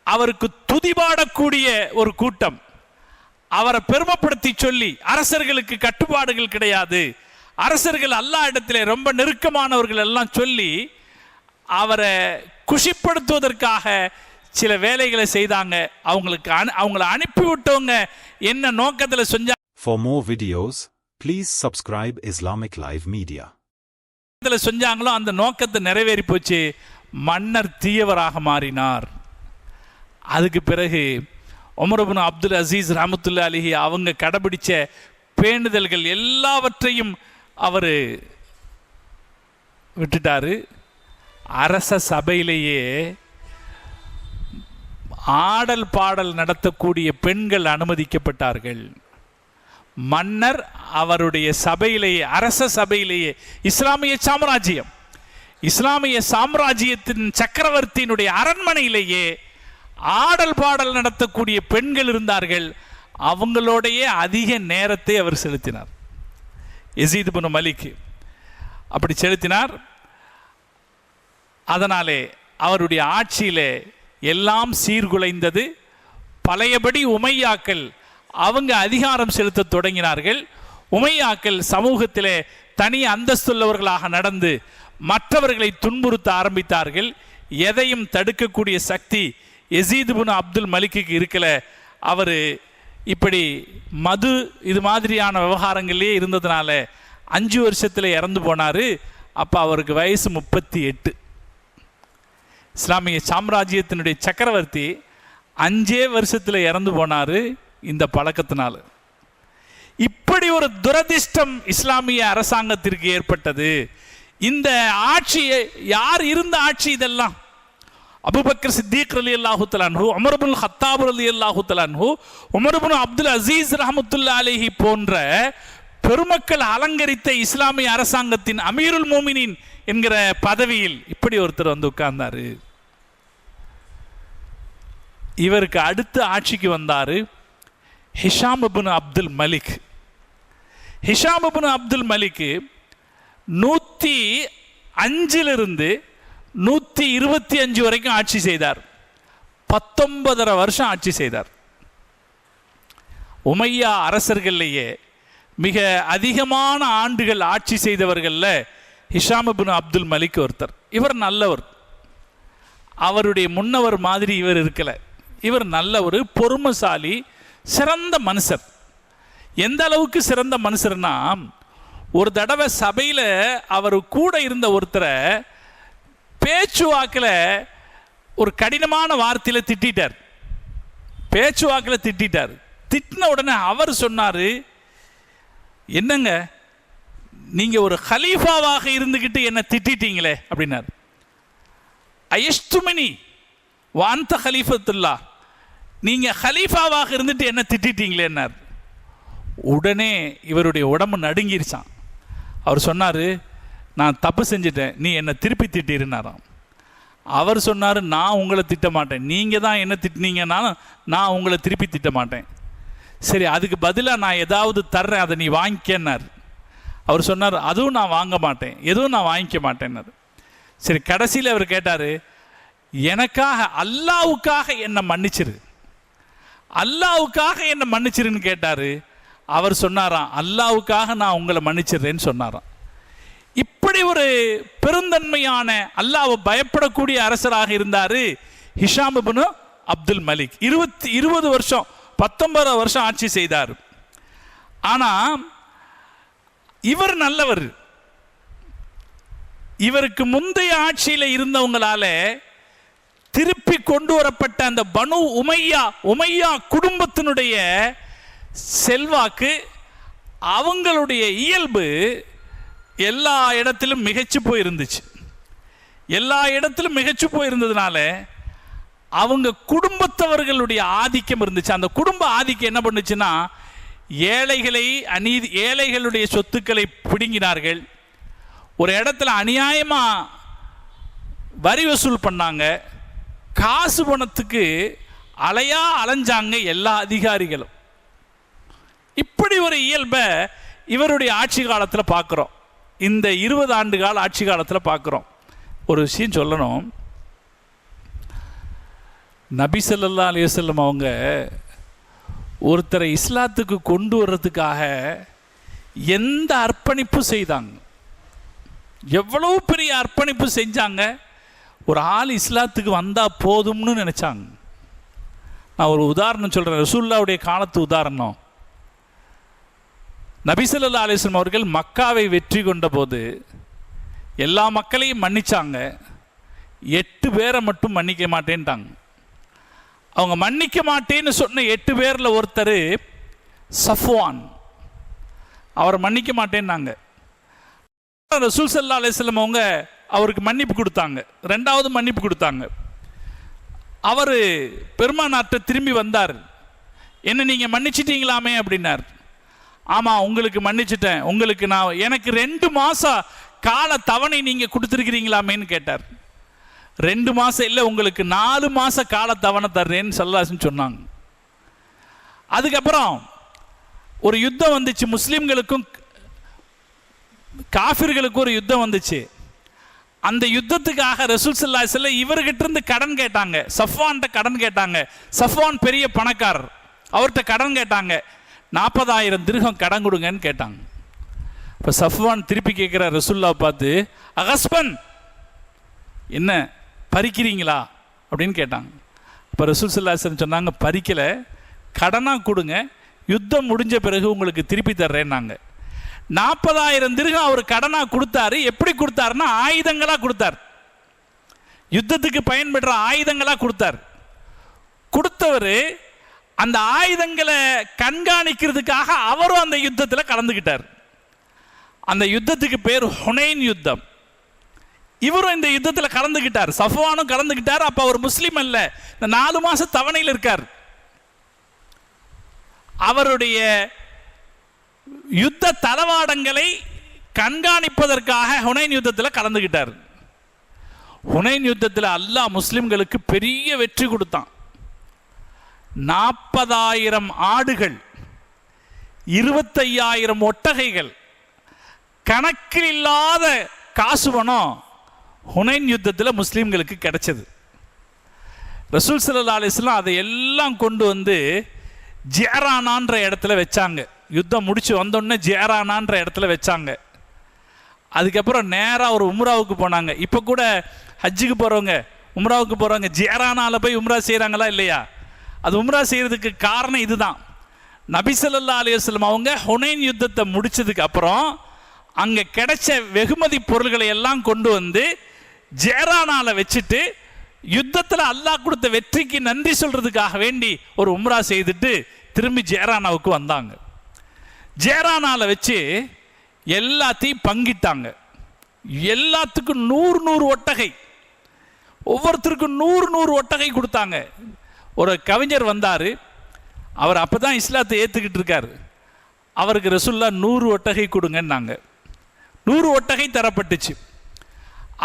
அவருக்கு துதிபாடக்கூடிய ஒரு கூட்டம் அவரை பெருமைப்படுத்தி சொல்லி, அரசர்களுக்கு கட்டுப்பாடுகள் கிடையாது, அரசர்கள் அல்லாஹ் இடத்திலே ரொம்ப நெருக்கமானவர்கள் எல்லாம் சொல்லி அவரை குஷிப்படுத்துவதற்காக சில வேலைகளை செய்தாங்க. அவங்களை அனுப்பிவிட்டவங்க என்ன நோக்கத்தில் செஞ்சாங்க? For more videos, please subscribe Islamic Live Media. செஞ்சாங்களோ அந்த நோக்கத்தை நிறைவேறி போச்சு. மன்னர் தீயவராக மாறினார். அதுக்கு பிறகு உமர் இப்னு அப்துல் அசீஸ் ரஹ்மத்துல்லாஹி அலைஹி அவங்க கடைபிடிச்ச பேணுதல்கள் எல்லாவற்றையும் அவர் விட்டுட்டாரு. அரச சபையிலேயே ஆடல் பாடல் நடத்தக்கூடிய பெண்கள் அனுமதிக்கப்பட்டார்கள். மன்னர் அவருடைய சபையிலேயே, அரச சபையிலேயே, இஸ்லாமிய சாம்ராஜ்யத்தின் சக்கரவர்த்தியினுடைய அரண்மனையிலேயே ஆடல் பாடல் நடத்தக்கூடிய பெண்கள் இருந்தார்கள். அவங்களோடைய அதிக நேரத்தை அவர் செலுத்தினார். யசீத் இப்னு மலிக் அப்படி செலுத்தினார். அதனாலே அவருடைய ஆட்சியிலே எல்லாம் சீர்குலைந்தது. பழையபடி உமையாக்கள் அவங்க அதிகாரம் செலுத்த தொடங்கினார்கள். உமையாக்கள் சமூகத்திலே தனி அந்தஸ்துள்ளவர்களாக நடந்து மற்றவர்களை துன்புறுத்த ஆரம்பித்தார்கள். எதையும் தடுக்கக்கூடிய சக்தி யசீத் இப்னு அப்துல் மலிக்கு இருக்கல. அவர் இப்படி மது இது மாதிரியான விவகாரங்களே இருந்ததுனால 5 வருஷத்தில் இறந்து போனார். அப்போ அவருக்கு வயசு 38. இஸ்லாமிய சாம்ராஜ்யத்தினுடைய சக்கரவர்த்தி 5 வருஷத்தில் இறந்து போனார் இந்த பழக்கத்தினால. இப்படி ஒரு துரதிர்ஷ்டம் இஸ்லாமிய அரசாங்கத்திற்கு ஏற்பட்டது. இந்த ஆட்சியை யார் இருந்த ஆட்சி? இதெல்லாம் அபூபக்கர் சித்திக் ரலியல்லாஹு தஆலா அன்ஹு, உமர் இப்னு கத்தாப் ரலியல்லாஹு தஆலா அன்ஹு, உமர் இப்னு அப்துல் அசீஸ் ரஹ்மத்துல்லாஹி அலைஹி போன்ற பெருமக்கள் அலங்கரித்த இஸ்லாமிய அரசாங்கத்தின் அமீருல் மோமினின் என்கிற பதவியில் இப்படி ஒருத்தர் வந்து உட்கார்ந்தாரு. இவருக்கு அடுத்து ஆட்சிக்கு வந்தாரு ஹிஷாம் இப்னு அப்துல் மலிக். ஹிஷாம் இப்னு அப்துல் மலிக் 105 125 வரைக்கும் ஆட்சி செய்தார். 19.5 வருஷம் ஆட்சி செய்தார். உமையா அரசர்கள்லேயே மிக அதிகமான ஆண்டுகள் ஆட்சி செய்தவர்களில் ஹிஷாம் இப்னு அப்துல் மலிக் ஒருத்தர். இவர் நல்லவர். அவருடைய முன்னவர் மாதிரி இவர் இருக்கல. இவர் நல்லவர், பொறுமைசாலி, சிறந்த மனுஷர். எந்த அளவுக்கு சிறந்த மனுஷர்னா, ஒரு தடவை சபையில் அவர் கூட இருந்த ஒருத்தரை பேச்சுவாக்கில் ஒரு கடினமான வார்த்தையில் திட்டார். திட்டின உடனே அவர் சொன்னார், என்னங்க நீங்க ஒரு ஹலீஃபாவாக இருந்துகிட்டு என்ன திட்டீங்களே அப்படின்னார். அயஷ்துமினி வாந்த ஹலீஃபத்துல்லா, நீங்க ஹலீஃபாவாக இருந்துட்டு என்ன திட்டீங்களேன்னார். உடனே இவருடைய உடம்பு நடுங்கிருச்சான். அவர் சொன்னார், நான் தப்பு செஞ்சிட்டேன், நீ என்னை திருப்பி திட்டிருந்தாராம். அவர் சொன்னார், நான் உங்களை திட்ட மாட்டேன், நீங்கள் தான் என்ன திட்டினீங்கன்னா நான் உங்களை திருப்பி திட்ட மாட்டேன். சரி, அதுக்கு பதிலாக நான் ஏதாவது தர்றேன், அதை நீ வாங்கிக்கன்னார். அவர் சொன்னார், அதுவும் நான் வாங்க மாட்டேன், எதுவும் நான் வாங்கிக்க மாட்டேன்னார். சரி, கடைசியில் அவர் கேட்டார், எனக்காக அல்லாவுக்காக என்னை மன்னிச்சிரு, அல்லாவுக்காக என்னை மன்னிச்சிருன்னு கேட்டார். அவர் சொன்னாராம், அல்லாவுக்காக நான் உங்களை மன்னிச்சிடுறேன்னு சொன்னாராம். இப்படி ஒரு பெருந்தன்மையான, அல்லாஹ்வை பயப்படக்கூடிய அரசராக இருந்தார் ஹிஷாம் இப்னு அப்துல் மலிக். 20 வருஷம் 19 வருஷம் ஆட்சி செய்தார். ஆனால் இவர் நல்லவர். இவருக்கு முந்தைய ஆட்சியில் இருந்தவங்களால திருப்பி கொண்டு வரப்பட்ட அந்த பனு உமையா குடும்பத்தினுடைய செல்வாக்கு, அவங்களுடைய இயல்பு எல்லா இடத்திலும் மிகச்சு போயிருந்துச்சு. எல்லா இடத்திலும் மிகச்சு போயிருந்ததுனால அவங்க குடும்பத்தவர்களுடைய ஆதிக்கம் இருந்துச்சு. அந்த குடும்ப ஆதிக்கம் என்ன பண்ணுச்சுன்னா, ஏழைகளுடைய சொத்துக்களை பிடுங்கினார்கள். ஒரு இடத்துல அநியாயமா வரி வசூல் பண்ணாங்க. காசு பணத்துக்கு அலைஞ்சாங்க எல்லா அதிகாரிகளும். இப்படி ஒரு இயல்பை இவருடைய ஆட்சி காலத்தில் பார்க்குறோம். இந்த 20 ஆண்டு கால ஆட்சி காலத்தில் பார்க்குறோம். ஒரு விஷயம் சொல்லணும். நபி ஸல்லல்லாஹு அலைஹி வஸல்லம் அவங்க ஒருத்தரை இஸ்லாத்துக்கு கொண்டு வர்றதுக்காக எந்த அர்ப்பணிப்பு செய்தாங்க, எவ்வளவு பெரிய அர்ப்பணிப்பு செஞ்சாங்க. ஒரு ஆள் இஸ்லாத்துக்கு வந்தால் போதும்னு நினச்சாங்க. நான் ஒரு உதாரணம் சொல்கிறேன், ரசூலுல்லாஹ்வுடைய காலத்து உதாரணம். நபி ஸல்லல்லாஹு அலைஹி வஸல்லம் அவர்கள் மக்காவை வெற்றி கொண்ட போது எல்லா மக்களையும் மன்னிச்சாங்க. 8 பேரை மட்டும் மன்னிக்க மாட்டேன்ட்டாங்க. அவங்க மன்னிக்க மாட்டேன்னு சொன்ன 8 பேரில் ஒருத்தர் சஃப்வான், அவரை மன்னிக்க மாட்டேன்னாங்க. ரசூல் ஸல்லல்லாஹு அலைஹி வஸல்லம் அவங்க அவருக்கு மன்னிப்பு கொடுத்தாங்க. 2வது மன்னிப்பு கொடுத்தாங்க. அவர் பெருமானார்ட்ட திரும்பி வந்தார். என்ன நீங்கள் மன்னிச்சிட்டீங்களாமே அப்படின்னார். ஆமாம், உங்களுக்கு மன்னிச்சிட்டேன். உங்களுக்கு எனக்கு 2 மாதம் கால தவணை நீங்கள் கொடுத்துருக்கிறீங்களாமேன்னு கேட்டார். 2 மாதம் இல்லை, உங்களுக்கு 4 மாதம் கால தவணை தர்றேன்னு ஸல்லல்லாஹு சொன்னாங்க. அதுக்கப்புறம் ஒரு யுத்தம் வந்துச்சு. முஸ்லீம்களுக்கும் காஃபிர்களுக்கும் ஒரு யுத்தம் வந்துச்சு. அந்த யுத்தத்துக்காக ரசூல் ஸல்லல்லாஹு அலைஹி வஸல்லம் இவர்கிட்ட இருந்து கடன் கேட்டாங்க. சஃப்வான்கிட்ட கடன் கேட்டாங்க. சஃப்வான் பெரிய பணக்காரர், அவர்கிட்ட கடன் கேட்டாங்க. 40,000 திர்ஹம் கடன் கொடுங்கன்னு கேட்டாங்க. இப்போ சஃப்வான் திருப்பி கேட்குற ரசூலுல்லாஹ் பார்த்து, அகஸ்பன், என்ன பறிக்கிறீங்களா அப்படின்னு கேட்டாங்க. இப்போ ரசூல் ஸல்லல்லாஹு அலைஹி வஸல்லம் சொன்னாங்க, பறிக்கலை, கடனாக கொடுங்க, யுத்தம் முடிஞ்ச பிறகு உங்களுக்கு திருப்பி தர்றேன்னாங்க. 40,000 திர்ஹம் அவர் கடனாக கொடுத்தாரு. எப்படி கொடுத்தாருன்னா ஆயுதங்களாக கொடுத்தார். யுத்தத்துக்கு பயன்படுற ஆயுதங்களாக கொடுத்தார். கொடுத்தவர் அந்த ஆயுதங்களை கண்காணிக்கிறதுக்காக அவரும் அந்த யுத்தத்தில் கலந்துக்கிட்டார். அந்த யுத்தத்துக்கு பேர் ஹுனைன் யுத்தம். இவரும் இந்த யுத்தத்தில் கலந்துக்கிட்டார். சஃப்வானும் கலந்துக்கிட்டார். அப்போ அவர் முஸ்லீம் அல்ல, இந்த 4 மாதம் தவணையில் இருக்கார். அவருடைய யுத்த தளவாடங்களை கண்காணிப்பதற்காக ஹுனைன் யுத்தத்தில் கலந்துக்கிட்டார். ஹுனைன் யுத்தத்தில் அல்லாஹ் முஸ்லிம்களுக்கு பெரிய வெற்றி கொடுத்தான். 40,000 ஆடுகள், 25,000 ஒட்டகைகள், கணக்கில் இல்லாத காசு பணம் ஹுனைன் யுத்தத்தில் முஸ்லீம்களுக்கு கிடைச்சது. ரசூல் ஸல்லல்லாஹு அலைஹி வஸல்லம் அதை எல்லாம் கொண்டு வந்து ஜியரானான்ற இடத்துல வச்சாங்க. யுத்தம் முடிச்சு வந்தோடனே ஜியரானான்ற இடத்துல வச்சாங்க. அதுக்கப்புறம் நேராக ஒரு உம்ராவுக்கு போனாங்க. இப்போ கூட ஹஜ்ஜுக்கு போகிறவங்க, உம்ராவுக்கு போகிறவங்க ஜியரானால போய் உம்ரா செய்கிறாங்களா இல்லையா? அது உம்ரா செய்கிறதுக்கு காரணம் இதுதான். நபி ஸல்லல்லாஹு அலைஹி வஸல்லம் அவங்க ஹுனைன் யுத்தத்தை முடிச்சதுக்கு அப்புறம் அங்கே கிடைச்ச வெகுமதி பொருள்களை எல்லாம் கொண்டு வந்து ஜியரானால வச்சுட்டு யுத்தத்தில் அல்லாஹ் கொடுத்த வெற்றிக்கு நன்றி சொல்றதுக்காக வேண்டி ஒரு உம்ரா செய்துட்டு திரும்பி ஜியரானாவுக்கு வந்தாங்க. ஜியரானால வச்சு எல்லாத்தையும் பங்கிட்டாங்க. எல்லாத்துக்கும் 100 ஒட்டகை, ஒவ்வொருத்தருக்கும் 100 ஒட்டகை கொடுத்தாங்க. ஒரு கவிஞர் வந்தார். அவர் அப்போ தான் இஸ்லாத்தை ஏற்றுக்கிட்டு இருக்கார். அவருக்கு ரசூலுல்லாஹ் 100 ஒட்டகை கொடுங்கன்னாங்க. 100 ஒட்டகை தரப்பட்டுச்சு.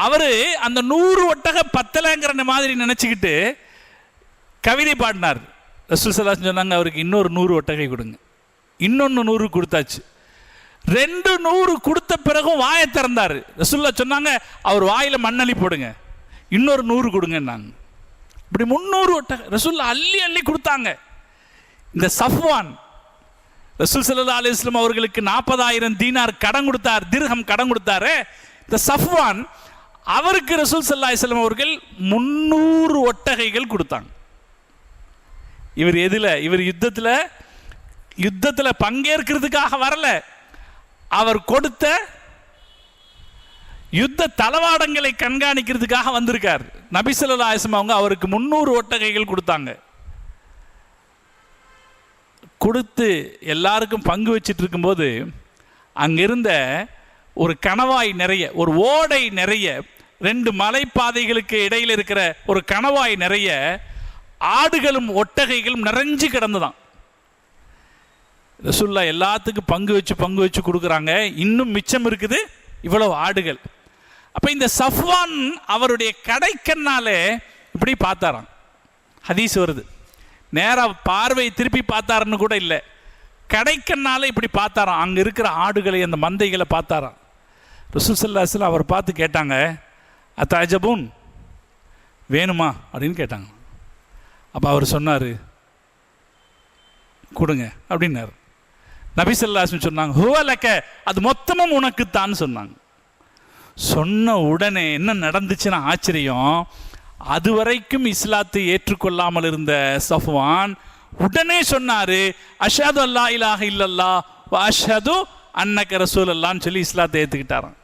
அவர் அந்த 100 ஒட்டகை பத்தலைங்கிற மாதிரி நினச்சிக்கிட்டு கவிதை பாடினார். ரசூல் ஸல்லல்லாஹு அலைஹி வஸல்லம் சொன்னாங்க, அவருக்கு இன்னொரு 100 ஒட்டகை கொடுங்க. இன்னொன்று 100 கொடுத்தாச்சு. 2 100 கொடுத்த பிறகும் வாயை திறந்தார். ரசூலுல்லாஹ் சொன்னாங்க, அவர் வாயில் மண்ணள்ளி போடுங்க, இன்னொரு 100 கொடுங்கன்னாங்க. இப்படி 300 ஒட்டகை ரசூலுல்லாஹ் அள்ளி அள்ளி கொடுத்தாங்க. இந்த சஃப்வான் ரசூல் ஸல்லல்லாஹு அலைஹி வஸல்லம் அவர்களுக்கு 40,000 தீனார் கடன் கொடுத்தார், திர்ஹம் கடன் கொடுத்தாரு. இந்த சஃப்வான் அவருக்கு ரசூல் ஸல்லல்லாஹு அலைஹி வஸல்லம் அவர்கள் 300 ஒட்டகைகள் கொடுத்தாங்க. இவர் இவர் யுத்தத்தில் பங்கேற்கிறதுக்காக வரல. அவர் கொடுத்த யுத்த தளவாடங்களை கண்காணிக்கிறதுக்காக வந்திருக்கார். நபி ஸல்லல்லாஹு அலைஹி வஸல்லம் அவங்க அவருக்கு 300 ஒட்டகைகள் கொடுத்தாங்க. கொடுத்து எல்லாருக்கும் பங்கு வச்சிட்டு இருக்கும்போது அங்கிருந்த ஒரு கணவாய் நிறைய, ஒரு ஓடை நிறைய, 2 மலைப்பாதைகளுக்கு இடையில் இருக்கிற ஒரு கணவாய் நிறைய ஆடுகளும் ஒட்டகைகளும் நிறைஞ்சு கிடந்துதான். ரசூலுல்லாஹ் எல்லாத்துக்கும் பங்கு வச்சு கொடுக்குறாங்க. இன்னும் மிச்சம் இருக்குது இவ்வளவு ஆடுகள். அப்ப இந்த சஃப்வான் அவருடைய கடைக்கண்ணாலே இப்படி பார்த்தாராம். ஹதீஸ் வருது, நேரா பார்வை திருப்பி பார்த்தாருன்னு கூட இல்லை, கடைக்கண்ணால இப்படி பார்த்தாராம். அங்கே இருக்கிற ஆடுகளை, அந்த மந்தைகளை பார்த்தாராம். ரசூல் ஸல்லல்லாஹு அலைஹி வஸல்லம் அவர் பார்த்து கேட்டாங்க, அத்தஅஜபூன், வேணுமா அப்படின்னு கேட்டாங்க. அப்போ அவர் சொன்னார், கொடுங்க அப்படின்னாரு. நபி ஸல்லல்லாஹு அலைஹி வஸல்லம் சொன்னாங்க, ஹுவ லக, அது மொத்தமும் உனக்குத்தான் சொன்னாங்க. சொன்ன உடனே என்ன நடந்துச்சுன்னா ஆச்சரியம், அதுவரைக்கும் இஸ்லாத்தை ஏற்றுக்கொள்ளாமல் இருந்த சஃப்வான் உடனே சொன்னாரு, அஷ்ஹது அல்லா இலாஹ இல்லல்லாஹ் வ அஷ்ஹது அன்னக ரசூலுல்லாஹ்னு சொல்லி இஸ்லாத்தை ஏற்றுக்கிட்டாராம்.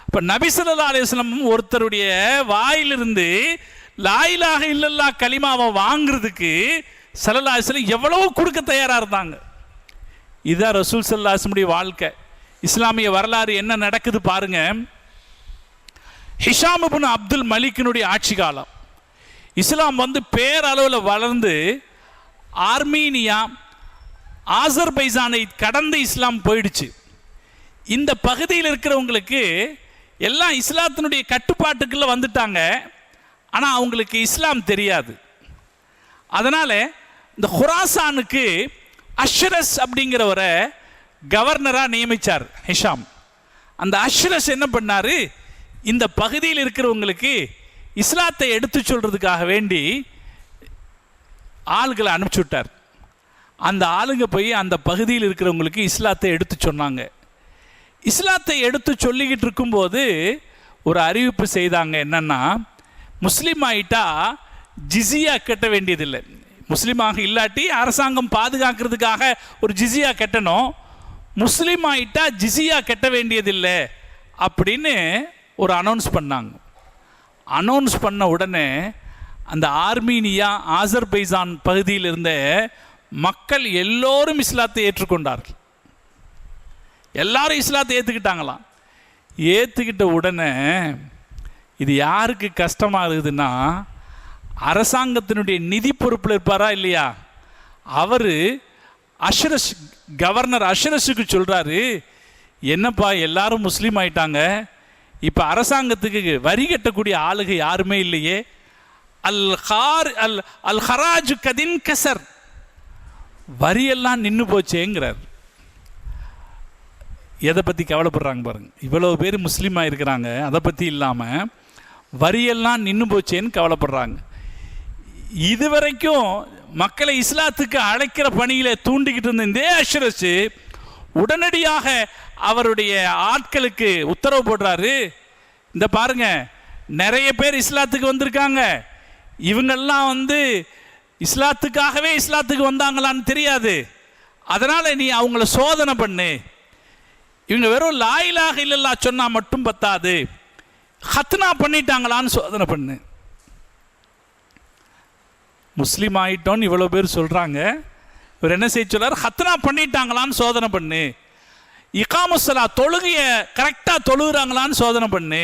இப்போ நபி ஸல்லல்லாஹு அலைஹி வஸல்லம் ஒருத்தருடைய வாயிலிருந்து லா இலாஹ இல்லல்லாஹ் கலிமாவை வாங்குறதுக்கு ஸல்லல்லாஹு அலைஹி வஸல்லம் எவ்வளவு கொடுக்க தயாராக இருந்தாங்க. இதுதான் ரசூல் ஸல்லல்லாஹு அலைஹி வஸல்லம் வாழ்க்கை. இஸ்லாமிய வரலாறு என்ன நடக்குது பாருங்க. ஹிஷாம் இப்னு அப்துல் மலிக்கினுடைய ஆட்சி காலம். இஸ்லாம் பேரளவில் வளர்ந்து ஆர்மீனியா, ஆசர்பைஜானை கடந்து இஸ்லாம் போயிடுச்சு. இந்த பகுதியில் இருக்கிறவங்களுக்கு எல்லாம் இஸ்லாத்தினுடைய கட்டுப்பாட்டுக்குள்ள வந்துட்டாங்க. ஆனால் அவங்களுக்கு இஸ்லாம் தெரியாது. அதனால் இந்த குராசானுக்கு அஷ்ரஸ் அப்படிங்கிறவரை கவர்னராக நியமித்தார் ஹிஷாம். அந்த அஷ்ரஸ் என்ன பண்ணார், இந்த பகுதியில் இருக்கிறவங்களுக்கு இஸ்லாத்தை எடுத்து சொல்கிறதுக்காக வேண்டி ஆளுகளை அனுப்பிச்சி விட்டார். அந்த ஆளுங்க போய் அந்த பகுதியில் இருக்கிறவங்களுக்கு இஸ்லாத்தை எடுத்து சொன்னாங்க. இஸ்லாத்தை எடுத்து சொல்லிக்கிட்டு இருக்கும்போது ஒரு அறிவிப்பு செய்தாங்க. என்னன்னா, முஸ்லீம் ஆகிட்டா ஜிஸியா கட்ட வேண்டியதில்லை. முஸ்லீமாக இல்லாட்டி அரசாங்கம் பாதுகாக்கிறதுக்காக ஒரு ஜிஸியா கட்டணும். முஸ்லீம் ஆகிட்டா ஜிஸியா கட்ட வேண்டியதில்லை அப்படின்னு ஒரு அனௌன்ஸ் பண்ணாங்க. அனௌன்ஸ் பண்ண உடனே அந்த ஆர்மீனியா, ஆசர்பைஜான் பகுதியில் இருந்த மக்கள் எல்லோரும் இஸ்லாத்தை ஏற்றுக்கொண்டார்கள். எல்லாரும் இஸ்லாத்தை ஏற்றுக்கிட்டாங்களாம். ஏற்றுக்கிட்ட உடனே இது யாருக்கு கஷ்டமாக இருக்குதுன்னா, அரசாங்கத்தினுடைய நிதி பொறுப்பில் இருப்பாரா இல்லையா, அவர் அஷ்ரஸ், கவர்னர் அஷ்ரஸுக்கு சொல்கிறாரு, என்னப்பா எல்லாரும் முஸ்லீம் ஆயிட்டாங்க, இப்போ அரசாங்கத்துக்கு வரி கட்டக்கூடிய ஆளுகை யாருமே இல்லையே, அல் ஹராஜு கதின் கசர், வரியெல்லாம் நின்று போச்சேங்கிறார். எதை பற்றி கவலைப்படுறாங்க பாருங்க. இவ்வளவு பேர் முஸ்லீமாக இருக்கிறாங்க, அதை பற்றி இல்லாமல் வரியெல்லாம் நின்று போச்சேன்னு கவலைப்படுறாங்க. இதுவரைக்கும் மக்களை இஸ்லாத்துக்கு அழைக்கிற பணியில் தூண்டிக்கிட்டு இருந்த இந்த அஷ்ரஸ் உடனடியாக அவருடைய ஆட்களுக்கு உத்தரவு போடுறாரு, இந்த பாருங்க, நிறைய பேர் இஸ்லாத்துக்கு வந்திருக்காங்க, இவங்கெல்லாம் இஸ்லாத்துக்காகவே இஸ்லாத்துக்கு வந்தாங்களான்னு தெரியாது, அதனால நீ அவங்கள சோதனை பண்ணு. இவங்க வெறும் லா இலாஹ இல்லல்லாஹ் சொன்னா மட்டும் பத்தாது, ஹத்னா பண்ணிட்டாங்களான்னு சோதனை பண்ணு. முஸ்லீம் ஆயிட்டோன்னு இவ்வளோ பேர் சொல்கிறாங்க, இவர் என்ன செய்ய சொல்றார், ஹத்னா பண்ணிட்டாங்களான்னு சோதனை பண்ணு. இகாமுஸ்ஸலா, தொழுகையை கரெக்டாக தொழுகிறாங்களான்னு சோதனை பண்ணு.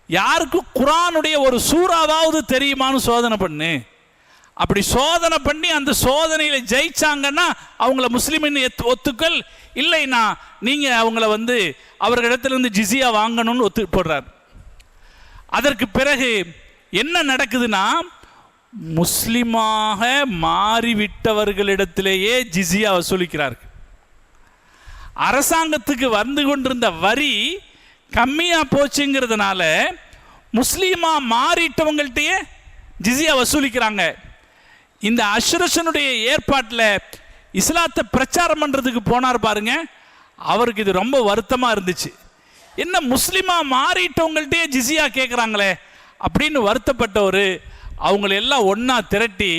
யாருக்கு குர்ஆனுடைய ஒரு சூறாவாவது தெரியுமான்னு சோதனை பண்ணு. அப்படி சோதனை பண்ணி அந்த சோதனையில் ஜெயிச்சாங்கன்னா அவங்கள முஸ்லீமின்னு ஒத்துக்கல், இல்லைன்னா நீங்கள் அவங்கள அவர்களிடத்திலிருந்து ஜிஸியா வாங்கணும்னு ஒத்து போடுறார். அதற்கு பிறகு என்ன நடக்குதுன்னா, முஸ்லிமாக மாறிவிட்டவர்களிடத்திலேயே ஜிஸியா வசூலிக்கிறார்கள். அரசாங்கத்துக்கு வந்து கொண்டிருந்த வரி கம்மியாக போச்சுங்கிறதுனால முஸ்லீமா மாறிட்டவங்கள்ட்டையே ஜிஸியா வசூலிக்கிறாங்க. இந்த அஷ்ரஸனுடைய ஏற்பாட்டில் இஸ்லாத்தை பிரச்சாரம் பண்ணுறதுக்கு போனார் பாருங்க, அவருக்கு இது ரொம்ப வருத்தமாக இருந்துச்சு. என்ன முஸ்லீமா மாறிட்டவங்கள்ட்டையே ஜிஸியா கேட்குறாங்களே அப்படின்னு வருத்தப்பட்டவர் அவங்களெல்லாம் ஒன்றா திரட்டி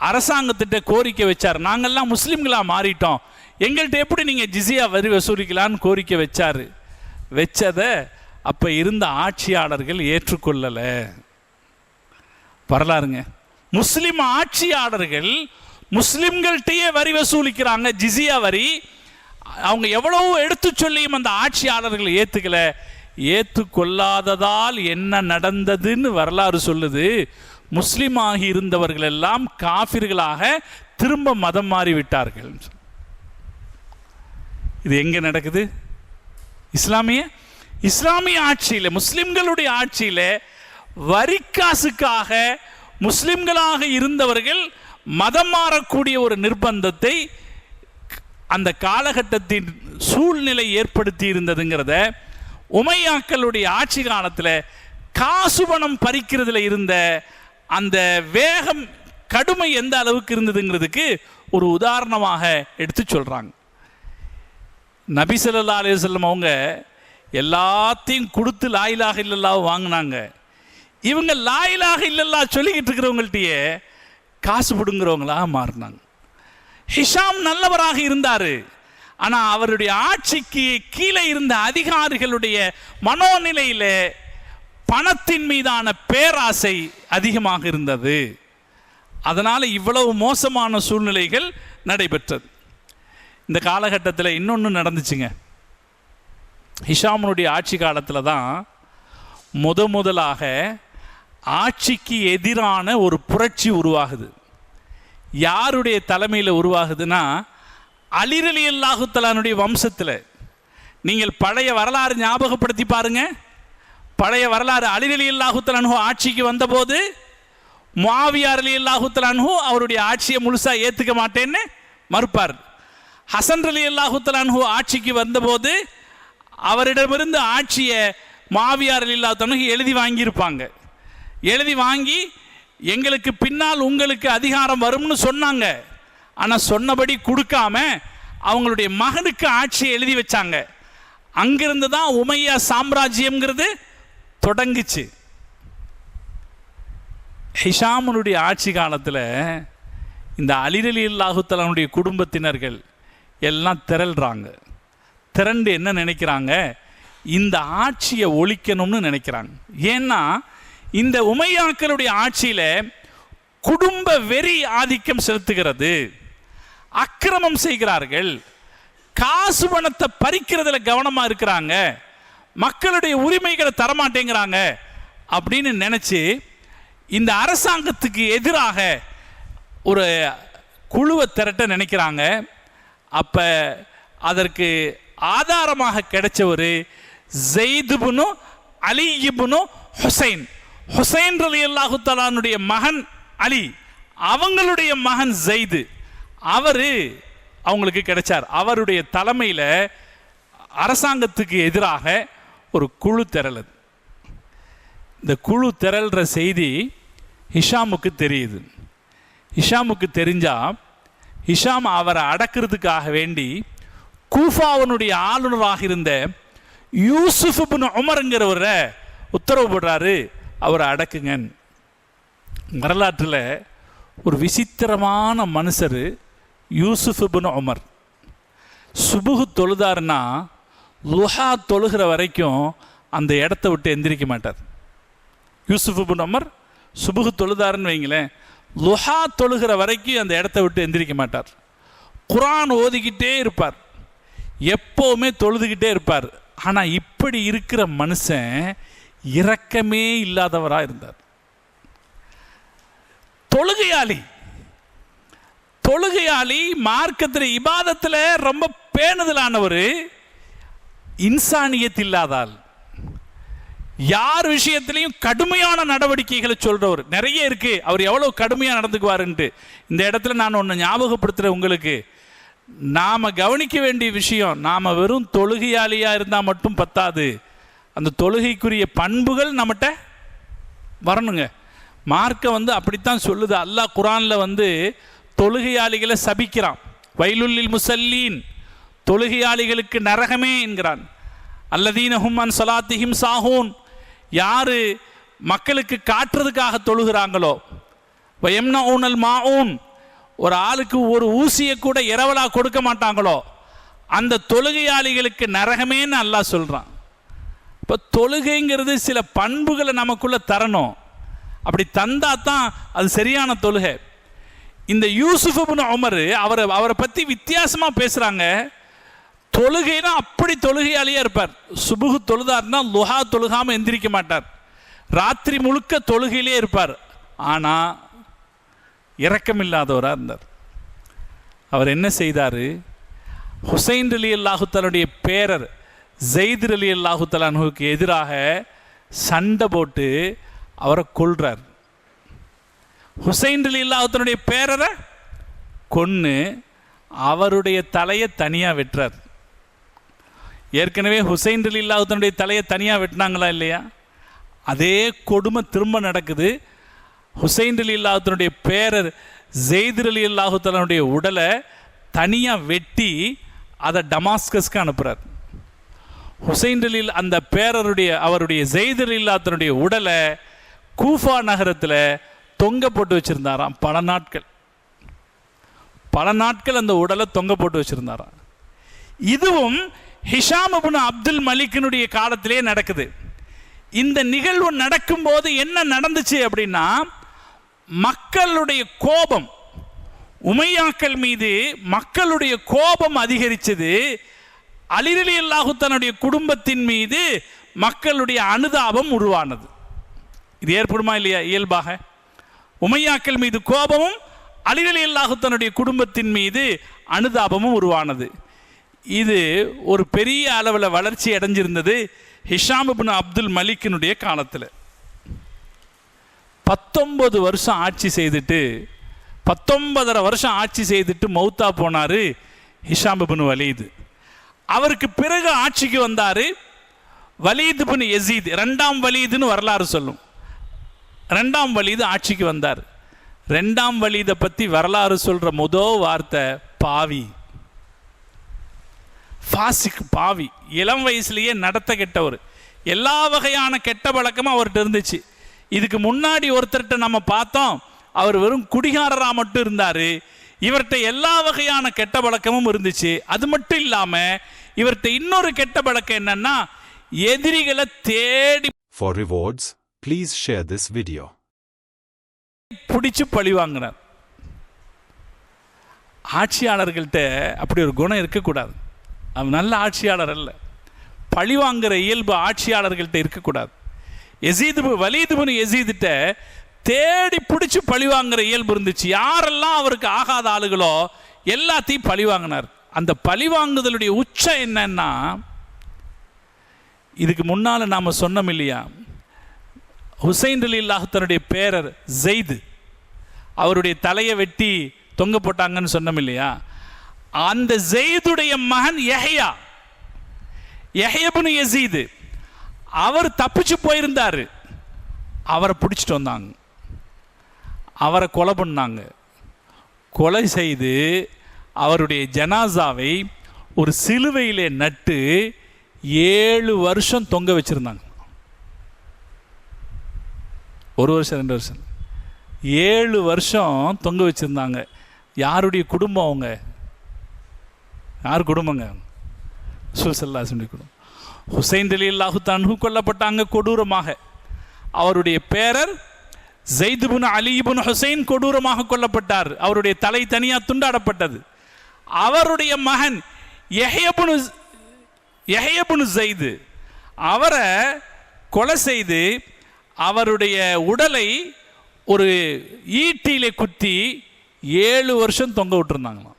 அரசாங்கத்திட்ட கோரிக்கை வச்சார். நாங்கள்லாம் முஸ்லீம்களாக மாறிட்டோம், எங்கள்கிட்ட எப்படி நீங்கள் ஜிஸியா வரி வசூலிக்கலான்னு கோரிக்கை வச்சார். வச்சதை அப்போ இருந்த ஆட்சியாளர்கள் ஏற்றுக்கொள்ளலை. வரலாறுங்க. முஸ்லிம் ஆட்சியாளர்கள் முஸ்லிம்கள்கிட்டயே வரி வசூலிக்கிறாங்க, ஜிசியா வரி. அவங்க எவ்வளவு எடுத்து சொல்லியும் அந்த ஆட்சியாளர்கள் ஏற்றுக்கல. ஏற்றுக்கொள்ளாததால் என்ன நடந்ததுன்னு வரலாறு சொல்லுது. முஸ்லிமாகி இருந்தவர்கள் எல்லாம் காஃபிர்களாக திரும்ப மதம் மாறிவிட்டார்கள். இது எங்க நடக்குது? இஸ்லாமிய ஆட்சியில், முஸ்லிம்களுடைய ஆட்சியில் வரிக்காசுக்காக முஸ்லிம்களாக இருந்தவர்கள் மதம் மாறக்கூடிய ஒரு நிர்பந்தத்தை அந்த காலகட்டத்தின் சூழ்நிலை ஏற்படுத்தி இருந்ததுங்கிறத, உமையாக்களுடைய ஆட்சி காலத்தில் காசு பணம் பறிக்கிறதுல இருந்த அந்த வேகம், கடுமை எந்த அளவுக்கு இருந்ததுங்கிறதுக்கு ஒரு உதாரணமாக எடுத்து சொல்றாங்க. நபி ஸல்லல்லாஹு அலைஹி வஸல்லம் அவங்க எல்லாத்தையும் கொடுத்து லா இலாஹ இல்லல்லாஹ் வாங்கினாங்க. இவங்க லா இலாஹ இல்லல்லாஹ் சொல்லிக்கிட்டு இருக்கிறவங்கள்ட்டயே காசு பிடுங்குறவங்களாக மாறினாங்க. ஹிஷாம் நல்லவராக இருந்தார், ஆனால் அவருடைய ஆட்சிக்கு கீழே இருந்த அதிகாரிகளுடைய மனோநிலையில் பணத்தின் மீதான பேராசை அதிகமாக இருந்தது. அதனால் இவ்வளவு மோசமான சூழ்நிலைகள் நடைபெற்றது. இந்த காலகட்டத்தில் இன்னொன்று நடந்துச்சுங்க. ஹிஷாமுடைய ஆட்சி காலத்தில் தான் முதலாக ஆட்சிக்கு எதிரான ஒரு புரட்சி உருவாகுது. யாருடைய தலைமையில் உருவாகுதுன்னா, அலி ரலியல்லாஹு தஆலாவுடைய வம்சத்தில். நீங்கள் பழைய வரலாறு ஞாபகப்படுத்தி பாருங்க. பழைய வரலாறு, அலி ரலியல்லாஹு தஆலா ஆட்சிக்கு வந்தபோது முஆவியா ரலியல்லாஹு தஆலா அவருடைய ஆட்சியை முழுசா ஏற்றுக்க மாட்டேன்னு மறுப்பார். ஹசன் ரலியல்லாஹு தஆலா ஆட்சிக்கு வந்தபோது அவரிடமிருந்து ஆட்சியை முஆவியா ரலியல்லாஹு தஆலா எழுதி வாங்கியிருப்பாங்க. எழுதி வாங்கி எங்களுக்கு பின்னால் உங்களுக்கு அதிகாரம் வரும்னு சொன்னாங்க. ஆனால் சொன்னபடி கொடுக்காம அவங்களுடைய மகனுக்கு ஆட்சியை எழுதி வச்சாங்க. அங்கிருந்து தான் உமையா சாம்ராஜ்யம்ங்கிறது தொடங்குச்சு. ஹிஷாமுடைய ஆட்சி காலத்தில் இந்த அலி ரலியல்லாஹு தஆலாவுடைய குடும்பத்தினர்கள் எல்லாம் திரள்றாங்க. திரண்டு என்ன நினைக்கிறாங்க? இந்த ஆட்சியை ஒழிக்கணும்னு நினைக்கிறாங்க. ஏன்னா இந்த உமையாக்களுடைய ஆட்சியில் குடும்ப வெறி ஆதிக்கம் செலுத்துகிறது, அக்கிரமம் செய்கிறார்கள், காசு பணத்தை பறிக்கிறதுல கவனமாக இருக்கிறாங்க, மக்களுடைய உரிமைகளை தரமாட்டேங்கிறாங்க அப்படின்னு நினச்சி இந்த அரசாங்கத்துக்கு எதிராக ஒரு குழுவை திரட்ட நினைக்கிறாங்க. அப்போ அதற்கு ஆதாரமாக கிடைச்சவர் ஸைத் இப்னு அலி இப்னு ஹுசைன். ஹுசைன் ரலியல்லாஹு தஆலாவுடைய மகன் அலி, அவங்களுடைய மகன் ஸைத், அவர் அவங்களுக்கு கிடைச்சார். அவருடைய தலைமையில் அரசாங்கத்துக்கு எதிராக ஒரு குழு திரளுது. இந்த குழு திரள்ற செய்தி ஹிஷாமுக்கு தெரியுது. ஹிஷாமுக்கு தெரிஞ்சா ஹிஷாம் அவரை அடக்கிறதுக்காக வேண்டி கூஃபாவனுடைய ஆளுநராக இருந்த யூசுஃப் இப்னு உமர்ங்கிறவரை உத்தரவு போடுறாரு, அவரை அடக்குங்க. வரலாற்றில் ஒரு விசித்திரமான மனுஷர் யூசுஃப் இப்னு உமர். சுபுகு தொழுதாருன்னா லுஹா தொழுகிற வரைக்கும் அந்த இடத்த விட்டு எந்திரிக்க மாட்டார். யூசுஃப் இப்னு உமர் சுபுகு தொழுதாருன்னு வைங்களேன், லுஹா தொழுகிற வரைக்கும் அந்த இடத்த விட்டு எந்திரிக்க மாட்டார். குர்ஆன் ஓதிக்கிட்டே இருப்பார், எப்போவுமே தொழுதுகிட்டே இருப்பார். ஆனால் இப்படி இருக்கிற மனுஷன் இரக்கமே இல்லாதவராக இருந்தார். தொழுகையாளி, மார்க்கத்தில் இபாதத்தில் ரொம்ப பேணுதலானவர், இன்சானியத் இல்லாதால், யார் விஷயத்திலையும் கடுமையான நடவடிக்கைகளை சொல்றவர் நிறைய இருக்கு. அவர் எவ்வளவு கடுமையாக நடந்துக்குவாருன்ட்டு இந்த இடத்துல நான் ஒன்று ஞாபகப்படுத்துகிறேன் உங்களுக்கு. நாம் கவனிக்க வேண்டிய விஷயம், நாம் வெறும் தொழுகையாளியாக இருந்தால் மட்டும் பத்தாது, அந்த தொழுகைக்குரிய பண்புகள் நம்மகிட்ட வரணுங்க. மார்க்கம் அப்படித்தான் சொல்லுது. அல்லாஹ் குர்ஆனில் தொழுகையாளிகளை சபிக்கிறான். வைலுல்லில் முஸல்லீன், தொழுகையாளிகளுக்கு நரகமே என்கிறான். அல்லதீன ஹும் அன் ஸலாத்திஹிம் சாஹூன், யார் மக்களுக்கு காட்டுறதுக்காக தொழுகிறாங்களோ, வயம்னஊனல் மாஊன், ஒரு ஆளுக்கு ஒரு ஊசியை கூட இரவலா கொடுக்க மாட்டாங்களோ, அந்த தொழுகையாளிகளுக்கு நரகமேன்னு அல்லாஹ் சொல்கிறான். இப்போ தொழுகைங்கிறது சில பண்புகளை நமக்குள்ள தரணும். அப்படி தந்தா தான் அது சரியான தொழுகை. இந்த யூசுப் இப்னு உமர் அவரை பற்றி வித்தியாசமாக பேசுகிறாங்க. தொழுகைனா அப்படி தொழுகையாளியாக இருப்பார். சுபுகு தொழுதார்னா லுஹா தொழுகாமல் எந்திரிக்க மாட்டார். ராத்திரி முழுக்க தொழுகையிலே இருப்பார். ஆனால் இரக்கமில்லாதவராக இருந்தார். அவர் என்ன செய்தார்? ஹுசைன் ரலியல்லாஹு தஆலாவுடைய பேரர் ஜெயித் ரலியல்லாஹு தஆலாவுக்கு எதிராக சண்டை போட்டு அவரை கொல்றார். ஹுசைன் ரலியல்லாஹு தஆலாவுடைய பேரரை கொன்று அவருடைய தலையை தனியாக வெட்டுறார். ஏற்கனவே ஹுசைன் ரலியல்லாஹு தஆலாவுடைய தலையை தனியாக வெட்டினாங்களா இல்லையா? அதே கொடுமை திரும்ப நடக்குது. ஹுசைன் ரலியல்லாஹு தஆலாவுடைய பேரர் ஜெயித் ரலியல்லாஹு தஆலாவுடைய உடலை தனியாக வெட்டி அதை டமாஸ்கஸ்க்கு அனுப்புகிறார். ஹுசைன் அந்த பேரருடைய அவருடைய ஜெயித் ரலியல்லாஹு தஆலாவுடைய உடலை கூஃபா நகரத்தில் தொங்க போட்டு வச்சுருந்தாராம். பல நாட்கள் அந்த உடலை தொங்க போட்டு வச்சுருந்தாராம். இதுவும் ஹிஷாம் இப்னு அப்துல் மலிக்கினுடைய காலத்திலே நடக்குது. இந்த நிகழ்வு நடக்கும்போது என்ன நடந்துச்சு அப்படின்னா, மக்களுடைய கோபம், உமையாக்கள் மீது மக்களுடைய கோபம் அதிகரித்தது. அலி ரலியல்லாஹு தஆலாவுடைய குடும்பத்தின் மீது மக்களுடைய அனுதாபம் உருவானது. இது ஏற்படுமா இல்லையா? இயல்பாக உமையாக்கள் மீது கோபமும் அலி ரலியல்லாஹு தஆலாவுடைய குடும்பத்தின் மீது அனுதாபமும் உருவானது. இது ஒரு பெரிய அளவில் வளர்ச்சி அடைஞ்சிருந்தது ஹிஷாம் இப்னு அப்துல் மலிக்கினுடைய காலத்தில். 19 வருஷம் ஆட்சி செய்துட்டு 19.5 வருஷம் ஆட்சி செய்துட்டு மௌத்தா போனார் ஹிஷாம் இப்னு வலீத். அவருக்கு பிறகு ஆட்சிக்கு வந்தார் வலீத் இப்னு யஸீத். 2ஆம் வலீதுன்னு வரலாறு சொல்லும். 2ஆம் வலீது ஆட்சிக்கு வந்தார். 2ஆம் வலீதை பற்றி வரலாறு சொல்கிற முதல் வார்த்தை பாவி, ஃபாசிக், பாவி. இளம் வயசுலேயே நடத்த கெட்டவர். எல்லா வகையான கெட்ட பழக்கமும் அவர்கிட்ட இருந்துச்சு. இதுக்கு முன்னாடி ஒருத்தர்கிட்ட நம்ம பார்த்தோம், அவர் வெறும் குடிகாரராக மட்டும் இருந்தார். இவர்கிட்ட எல்லா வகையான கெட்ட பழக்கமும் இருந்துச்சு. அது மட்டும் இல்லாமல் இவர்கிட்ட இன்னொரு கெட்ட பழக்கம் என்னன்னா, எதிரிகளை தேடி For rewards, please share this video. பிடிச்சு பழி வாங்கினார். ஆட்சியாளர்கள்ட்ட அப்படி ஒரு குணம் இருக்கக்கூடாது. அவன் நல்ல ஆட்சியாளர் அல்ல. பழி வாங்குற இயல்பு ஆட்சியாளர்கள்ட்ட இருக்கக்கூடாது. வலீத் இப்னு யஸீத்ட்ட தேடி பிடிச்சி பழி வாங்குற இயல்பு இருந்துச்சு. யாரெல்லாம் அவருக்கு ஆகாத ஆளுகளோ எல்லாத்தையும் பழி வாங்கினார். அந்த பழி வாங்குதலுடைய உச்சம் என்னன்னா, இதுக்கு முன்னால் நாம் சொன்னோம் இல்லையா, ஹுசைன் ரலியல்லாஹு தஆலாவுடைய பேரர் ஜெயித், அவருடைய தலையை வெட்டி தொங்க போட்டாங்கன்னு சொன்னோம் இல்லையா. அந்த ஜெயிதுடைய மகன் யஹ்யா இப்னு யஸீத், அவர் தப்பிச்சு போயிருந்தார். அவரை பிடிச்சிட்டு வந்தாங்க, அவரை கொலை பண்ணாங்க. கொலை செய்து அவருடைய ஜனாசாவை ஒரு சிலுவையிலே நட்டு 7 வருஷம் தொங்க வச்சிருந்தாங்க. 1 வருஷம் 2 வருஷம் 7 வருஷம் தொங்க வச்சிருந்தாங்க. யாருடைய குடும்பம்? அவங்க யார் குடும்பங்க? ரசூல் ஸல்லல்லாஹு அலைஹி வஸல்லம் குடும்பம். ஹுசைன் ரலியல்லாஹு தஆலா கொல்லப்பட்டாங்க கொடூரமாக. அவருடைய பேரர் ஜெயித் இப்னு அலி இப்னு ஹுசைன் கொடூரமாக கொல்லப்பட்டார். அவருடைய தலை தனியாக துண்டாடப்பட்டது. அவருடைய மகன் யஹ்யா இப்னு ஜெயித், அவரை கொலை செய்து அவருடைய உடலை ஒரு ஈட்டியிலே குத்தி 7 வருஷம் தொங்க விட்டுருந்தாங்களாம்.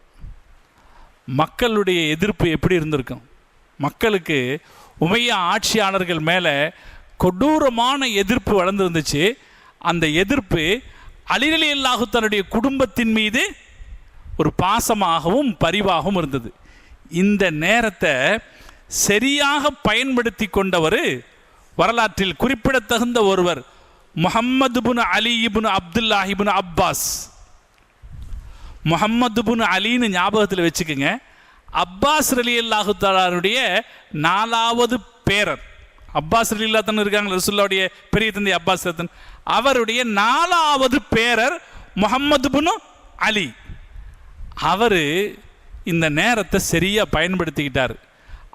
மக்களுடைய எதிர்ப்பு எப்படி இருந்திருக்கும்? மக்களுக்கு உமையா ஆட்சியாளர்கள் மேலே கொடூரமான எதிர்ப்பு வளர்ந்துருந்துச்சு. அந்த எதிர்ப்பு அலி ரலியல்லாஹு தஆலாவுடைய குடும்பத்தின் மீது ஒரு பாசமாகவும் பரிவாகவும் இருந்தது. இந்த நேரத்தை சரியாக பயன்படுத்தி கொண்டவர் வரலாற்றில் குறிப்பிடத்தகுந்த ஒருவர் முஹம்மது இப்னு அலி இப்னு அப்துல்லாஹ் இப்னு அப்பாஸ். முஹம்மது இப்னு அலின்னு ஞாபகத்தில் வச்சுக்கோங்க. அப்பாஸ் ரலியல்லாஹு தஆலாவுடைய 4வது பேரர். அப்பாஸ் ரலியல்லாஹு தஆலா இருக்காங்க, ரசூலுல்லாஹ்வுடைய பெரிய தந்தை அப்பாஸ் ரத்தன். அவருடைய 4வது பேரர் முஹம்மது இப்னு அலி. அவர் இந்த நேரத்தை சரியாக பயன்படுத்திக்கிட்டார்.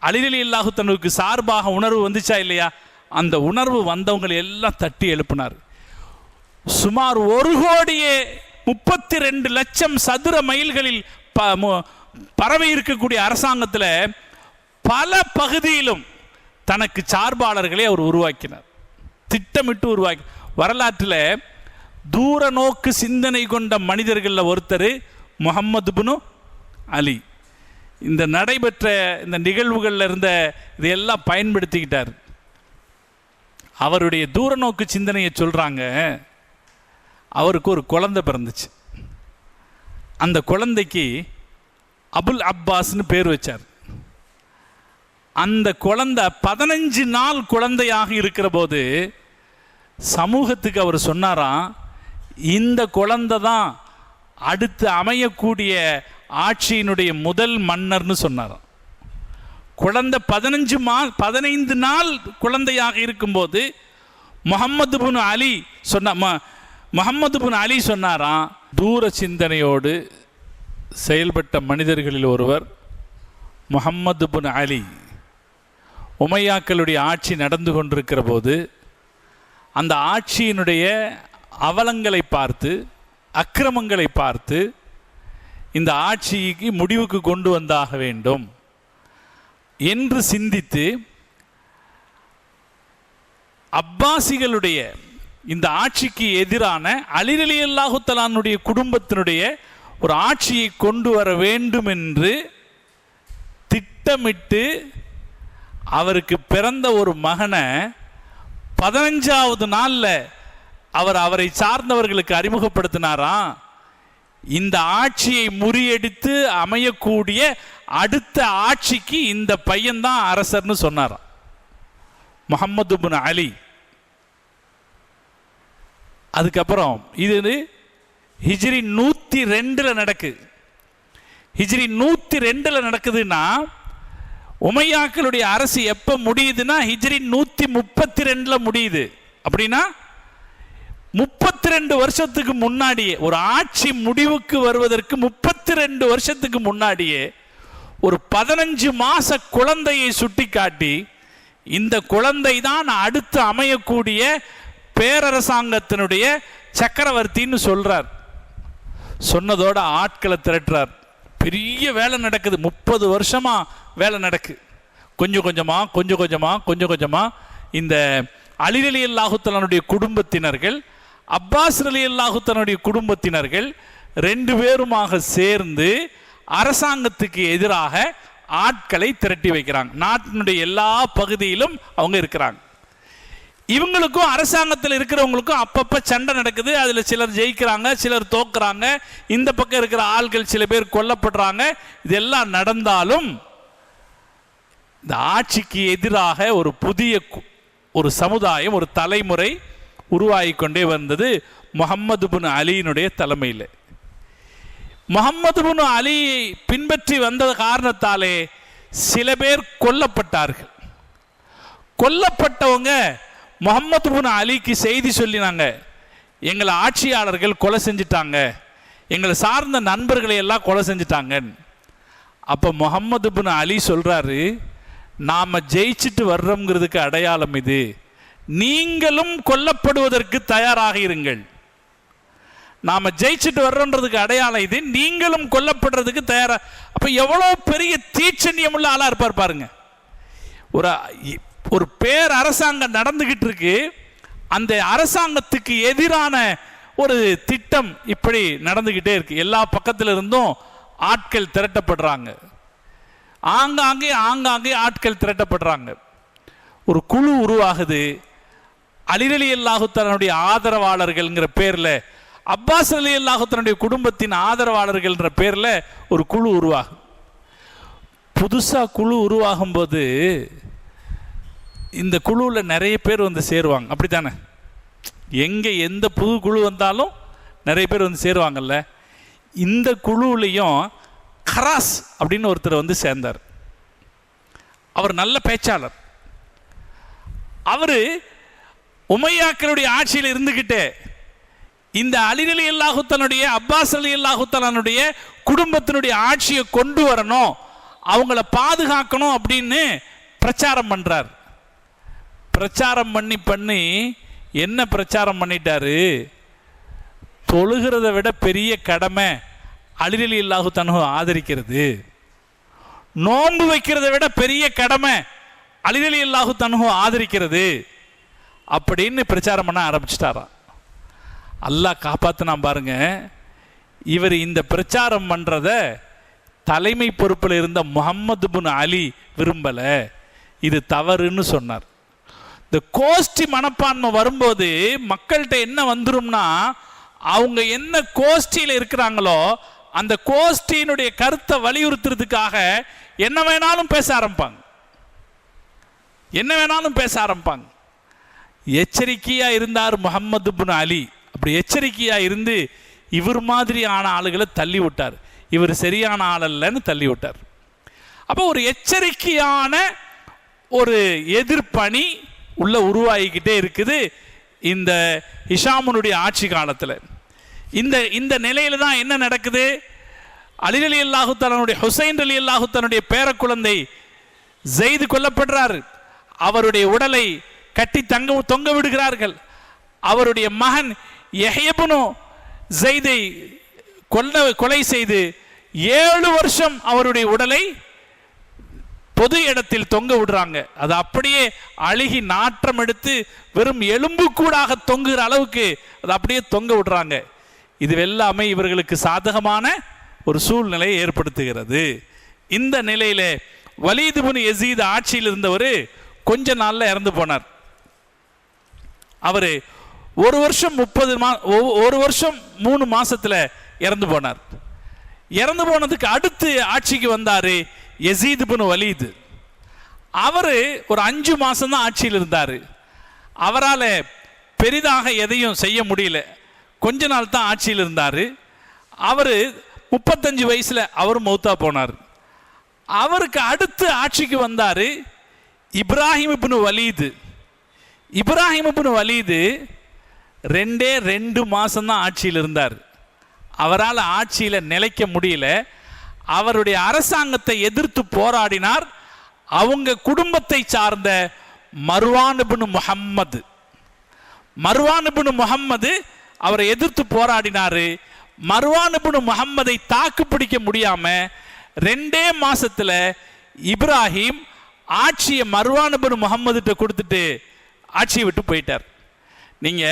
அலி ரலியல்லாஹு தஆலாவுக்கு சார்பாக உணர்வு வந்துச்சா இல்லையா? அந்த உணர்வு வந்தவங்களை எல்லாம் தட்டி எழுப்பினார். சுமார் 1,32,00,000 சதுர மைல்களில் பரவி இருக்கக்கூடிய அரசாங்கத்தில் பல பகுதியிலும் தனக்கு சார்பாளர்களை அவர் உருவாக்கினார், திட்டமிட்டு உருவாக்கி. வரலாற்றில் தூர நோக்கு சிந்தனை கொண்ட மனிதர்களில் ஒருத்தர் முஹம்மது இப்னு அலி. இந்த நடைபெற்ற இந்த நிகழ்வுகளில் இருந்த இதையெல்லாம் பயன்படுத்திக்கிட்டார். அவருடைய தூர நோக்கு சிந்தனையை சொல்கிறாங்க. அவருக்கு ஒரு குழந்தை பிறந்துச்சு. அந்த குழந்தைக்கு அபுல் அப்பாஸ்னு பேர் வச்சார். அந்த குழந்தை 15 நாள் குழந்தையாக இருக்கிற போது சமூகத்துக்கு அவர் சொன்னாராம், இந்த குழந்தை தான் அடுத்து அமையக்கூடிய ஆட்சியினுடைய முதல் மன்னர்னு சொன்னாராம். குழந்தை 15 நாள் குழந்தையாக இருக்கும்போது முஹம்மது இப்னு அலி சொன்னாராம், தூர சிந்தனையோடு செயல்பட்ட மனிதர்களில் ஒருவர் முஹம்மது இப்னு அலி. உமையாக்களுடைய ஆட்சி நடந்து கொண்டிருக்கிற போது அந்த ஆட்சியினுடைய அவலங்களை பார்த்து, அக்கிரமங்களை பார்த்து இந்த ஆட்சிக்கு முடிவுக்கு கொண்டு வந்தாக வேண்டும் என்று சிந்தித்து அப்பாசிகளுடைய இந்த ஆட்சிக்கு எதிரான அலி ரலியல்லாஹு தஆலாவுடைய குடும்பத்தினுடைய ஒரு ஆட்சியை கொண்டு வர வேண்டும் என்று திட்டமிட்டு அவருக்கு பிறந்த ஒரு மகனை 15வது நாளில் அவரை சார்ந்தவர்களுக்கு அறிமுகப்படுத்தினாராம். இந்த ஆட்சியை முறியடித்து அமையக்கூடிய அடுத்த ஆட்சிக்கு இந்த பையன்தான் அரசர்னு சொன்னாராம், முஹம்மது இப்னு அலி. அதுக்கப்புறம் இது ஹிஜ்ரி 102 நடக்குது. ஹிஜ்ரி 102 நடக்குதுன்னா உமையாக்களுடைய அரசு எப்போ முடியுதுன்னா ஹிஜ்ரி 132 முடியுது. அப்படின்னா 32 வருஷத்துக்கு முன்னாடியே, ஒரு ஆட்சி முடிவுக்கு வருவதற்கு 32 வருஷத்துக்கு முன்னாடியே ஒரு 15 மாச குழந்தையை சுட்டி காட்டி, இந்த குழந்தை தான் அடுத்து அமையக்கூடிய பேரரசாங்கத்தினுடைய சக்கரவர்த்தின்னு சொல்றார். சொன்னதோட ஆட்களை திரட்டுறார். பெரிய வேலை நடக்குது. 30 வருஷமா வேலை நடக்கு. கொஞ்சம் கொஞ்சமா இந்த அலி ரலியல்லாஹு தஆலாவுடைய குடும்பத்தினர்கள், அப்பாஸ் ரலியல்லாஹு தஆலாவுடைய குடும்பத்தினர்கள் 2 பேருமாக சேர்ந்து அரசாங்கத்துக்கு எதிராக ஆட்களை திரட்டி வைக்கிறாங்க. நாட்டினுடைய எல்லா பகுதியிலும் அவங்க இருக்கிறாங்க. இவங்களுக்கும் அரசாங்கத்தில் இருக்கிறவங்களுக்கும் அப்பப்போ சண்டை நடக்குது. அதில் சிலர் ஜெயிக்கிறாங்க, சிலர் தோக்குறாங்க. இந்த பக்கம் இருக்கிற ஆள்கள் சில பேர் கொல்லப்படுறாங்க. இதெல்லாம் நடந்தாலும் இந்த ஆட்சிக்கு எதிராக ஒரு புதிய ஒரு சமுதாயம், ஒரு தலைமுறை உருவாகி கொண்டே வந்தது முஹம்மது இப்னு அலியினுடைய தலைமையில். முஹம்மது இப்னு அலியை பின்பற்றி வந்த காரணத்தாலே சில பேர் கொல்லப்பட்டார்கள். கொல்லப்பட்டவங்க முஹம்மது இப்னு அலிக்கு செய்தி சொல்லினாங்க, எங்களை ஆட்சியாளர்கள் கொலை செஞ்சிட்டாங்க, எங்களை சார்ந்த நண்பர்களை எல்லாம் கொலை செஞ்சிட்டாங்க. அப்போ முஹம்மது இப்னு அலி சொல்றாரு, நாம் ஜெயிச்சுட்டு வர்றோங்கிறதுக்கு அடையாளம் இது, நீங்களும் கொல்லப்படுவதற்கு தயாராக இருங்கள். நாம் ஜெயிச்சுட்டு வர்றோன்றதுக்கு அடையாளம் இது, நீங்களும் கொல்லப்படுறதுக்கு தயாராக. அப்போ எவ்வளோ பெரிய தீட்சண்யம் உள்ள ஆளாக இருப்பார் பாருங்க. ஒரு பேர் அரசாங்கம் நடந்துகிட்டு இருக்கு, அந்த அரசாங்கத்துக்கு எதிரான ஒரு திட்டம் இப்படி நடந்துகிட்டே இருக்கு. எல்லா பக்கத்துல இருந்தும் ஆட்கள் திரட்டப்படுறாங்க. ஆங்காங்கே ஆட்கள் திரட்டப்படுறாங்க. ஒரு குழு உருவாகுது. அலி ரலியல்லாஹு தஆலாவுடைய ஆதரவாளர்கள்ங்கிற பேர்ல, அப்பாஸ் ரலியல்லாஹு தஆலாவுடைய குடும்பத்தின் ஆதரவாளர்கள்ன்ற பேர்ல ஒரு குழு உருவாகும். புதுசா குழு உருவாகும் போது இந்த குழுவில் நிறைய பேர் வந்து சேருவாங்க. அப்படித்தானே? எங்கே எந்த புது குழு வந்தாலும் நிறைய பேர் வந்து சேருவாங்கல்ல. இந்த குழுவிலையும் கராஸ் அப்படின்னு ஒருத்தர் வந்து சேர்ந்தார். அவர் நல்ல பேச்சாளர். அவர் உமையாக்களுடைய ஆட்சியில் இருந்துகிட்டே இந்த அலி ரலியல்லாஹு தஆலாவுடைய, அப்பாஸ் ரலியல்லாஹு தஆலாவுடைய குடும்பத்தினுடைய ஆட்சியை கொண்டு வரணும், அவங்கள பாதுகாக்கணும் அப்படின்னு பிரச்சாரம் பண்றார். பிரச்சாரம் பண்ணி என்ன பிரச்சாரம் பண்ணிட்டாரு, தொழுகிறத விட பெரிய கடமை அலி ரலியல்லாஹு தஆலா ஆதரிக்கிறது, நோன்பு வைக்கிறத விட பெரிய கடமை அலி ரலியல்லாஹு தஆலா ஆதரிக்கிறது அப்படின்னு பிரச்சாரம் பண்ண ஆரம்பிச்சிட்டாராம். அல்லாஹ் காப்பாத்தினா பாருங்க. இவர் இந்த பிரச்சாரம் பண்றத தலைமை பொறுப்பில் இருந்த முஹம்மது பின் அலி விரும்பல, இது தவறுன்னு சொன்னார். இந்த கோஷ்டி மனப்பான்மை வரும்போது மக்கள்கிட்ட என்ன வந்துரும்னா, அவங்க என்ன கோஷ்டியில் இருக்கிறாங்களோ அந்த கோஷ்டியினுடைய கருத்தை வலியுறுத்துறதுக்காக என்ன வேணாலும் பேச ஆரம்பிப்பாங்க. எச்சரிக்கையா இருந்தார் முஹம்மது பின் அலி. அப்படி எச்சரிக்கையா இருந்து இவர் மாதிரியான ஆளுகளை தள்ளி விட்டார். இவர் சரியான ஆள் அல்லன்னு தள்ளி விட்டார். அப்போ ஒரு எச்சரிக்கையான ஒரு எதிர்ப்பணி உள்ள உருவாகிக்கிட்டே இருக்குது இந்த ஹிஷாமுனுடைய ஆட்சி காலத்தில். இந்த நிலையில தான் என்ன நடக்குது, அலி ரலியல்லாஹு தஆலாவுடைய ஹுசைன் ரலியல்லாஹு தஆலாவுடைய பேரக்குழந்தை ஸைத் கொல்லப்படுறார். அவருடைய உடலை கட்டி தொங்க விடுகிறார்கள். அவருடைய மகன் யஹ்யா இப்னு ஸைதை கொலை செய்து 7 வருஷம் அவருடைய உடலை பொது இடத்தில் தொங்க விடுறாங்க. அது அப்படியே அழுகி நாற்றம் எடுத்து வெறும் எலும்பு கூடாக தொங்குகிற அளவுக்கு அது அப்படியே தொங்க விடுறாங்க. இது எல்லாமே இவர்களுக்கு சாதகமான ஒரு சூழ்நிலையை ஏற்படுத்துகிறது. இந்த நிலையில வலீத் இப்னு யஸீத் ஆட்சியில் இருந்தவர் கொஞ்ச நாள்ல இறந்து போனார். அவர் 1 வருஷம் 3 மாசத்துல இறந்து போனார். இறந்து போனதுக்கு அடுத்து ஆட்சிக்கு வந்தாரு யஸீத் இப்னு வலீத். அவர் ஒரு 5 மாசம் தான் ஆட்சியில் இருந்தார். அவரால் பெரிதாக எதையும் செய்ய முடியல. கொஞ்ச நாள் தான் ஆட்சியில் இருந்தார். அவர் 35 வயசுல அவர் மௌத்தா போனார். அவருக்கு அடுத்து ஆட்சிக்கு வந்தார் இப்ராஹிம் இப்னு வலீத். இப்ராஹிம் இப்னு வலீத் 2 மாசம் தான் ஆட்சியில் இருந்தார். அவரால் ஆட்சியில் நிலைக்க முடியல. அவருடைய அரசாங்கத்தை எதிர்த்து போராடினார் அவங்க குடும்பத்தை சார்ந்த மர்வான் இப்னு முஹம்மது. அவரை எதிர்த்து போராடினாரு. மர்வான் இப்னு முஹம்மதை தாக்கு பிடிக்க முடியாம 2 மாசத்துல இப்ராஹிம் ஆட்சியை மர்வான் இப்னு முஹம்மதுட்ட கொடுத்துட்டு ஆட்சியை விட்டு போயிட்டார். நீங்க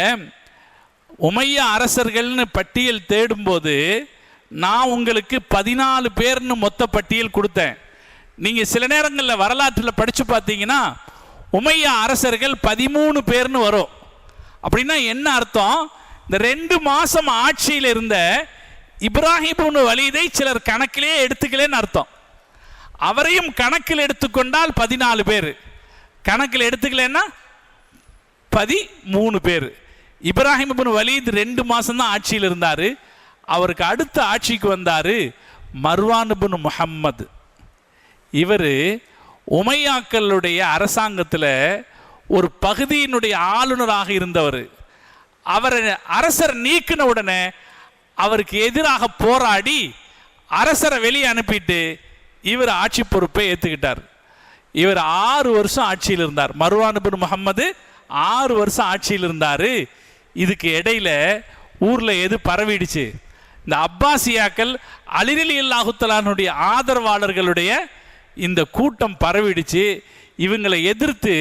உமையா அரசர்கள்னு பட்டியல் தேடும்போது நான் உங்களுக்கு 14 பேர்னு மொத்த பட்டியல் கொடுத்தேன். நீங்க சில நேரங்களில் வரலாற்றில் படிச்சு பார்த்தீங்கன்னா உமையா அரசர்கள் 13 பேர்னு வரும். அப்படின்னா என்ன அர்த்தம், இந்த 2 மாசம் ஆட்சியில் இருந்த இப்ராஹிம் இப்னு வலீதை சிலர் கணக்கிலே எடுத்துக்கலன்னு அர்த்தம். அவரையும் கணக்கில் எடுத்துக்கொண்டால் 14 பேர், கணக்கில் எடுத்துக்கலன்னா 13 பேர். இப்ராஹிம் இப்னு வலீத் 2 மாசம் தான் ஆட்சியில் இருந்தார். அவருக்கு அடுத்த ஆட்சிக்கு வந்தார் மர்வான் இப்னு முஹம்மது. இவர் உமையாக்களுடைய அரசாங்கத்தில் ஒரு பகுதியினுடைய ஆளுநராக இருந்தவர். அவர் அரசர் நீக்கின உடனே அவருக்கு எதிராக போராடி அரசரை வெளியே அனுப்பிட்டு இவர் ஆட்சி பொறுப்பை ஏற்றுக்கிட்டார். இவர் 6 வருஷம் ஆட்சியில் இருந்தார். மர்வான் இப்னு முஹம்மது 6 வருஷம் ஆட்சியில் இருந்தார். இதுக்கு இடையில ஊர்ல எது பரவிடுச்சு, இந்த அப்பாசியாக்கள் அலி ரலியல்லாஹு தஆலாவுடைய ஆதரவாளர்களுடைய இந்த கூட்டம் பரவிடுச்சு. இவங்களை எதிர்த்து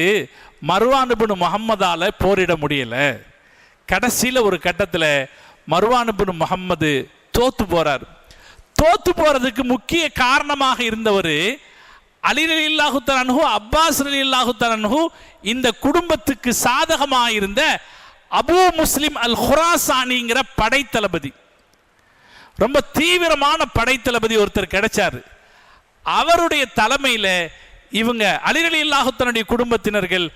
மர்வான் இப்னு முஹம்மதால போரிட முடியல. கடைசியில் ஒரு கட்டத்தில் மர்வான் இப்னு முஹம்மது தோத்து போறார். தோத்து போறதுக்கு முக்கிய காரணமாக இருந்தவர் அலி ரலியல்லாஹு தஆலா அன்ஹு, அப்பாஸ் ரலியல்லாஹு தஆலா அன்ஹு, இந்த குடும்பத்துக்கு சாதகமாக இருந்த அபூ முஸ்லிம் அல் ஹுராசானிங்கிற படைத்தளபதி. ரொம்ப தீவிரமான படைத்தளபதி ஒருத்தர் கிடைச்சாரு. அவருடைய தலைமையில் இவங்க அலி ரலியல்லாஹு தஆலாவுடைய குடும்பத்தினர்கள்,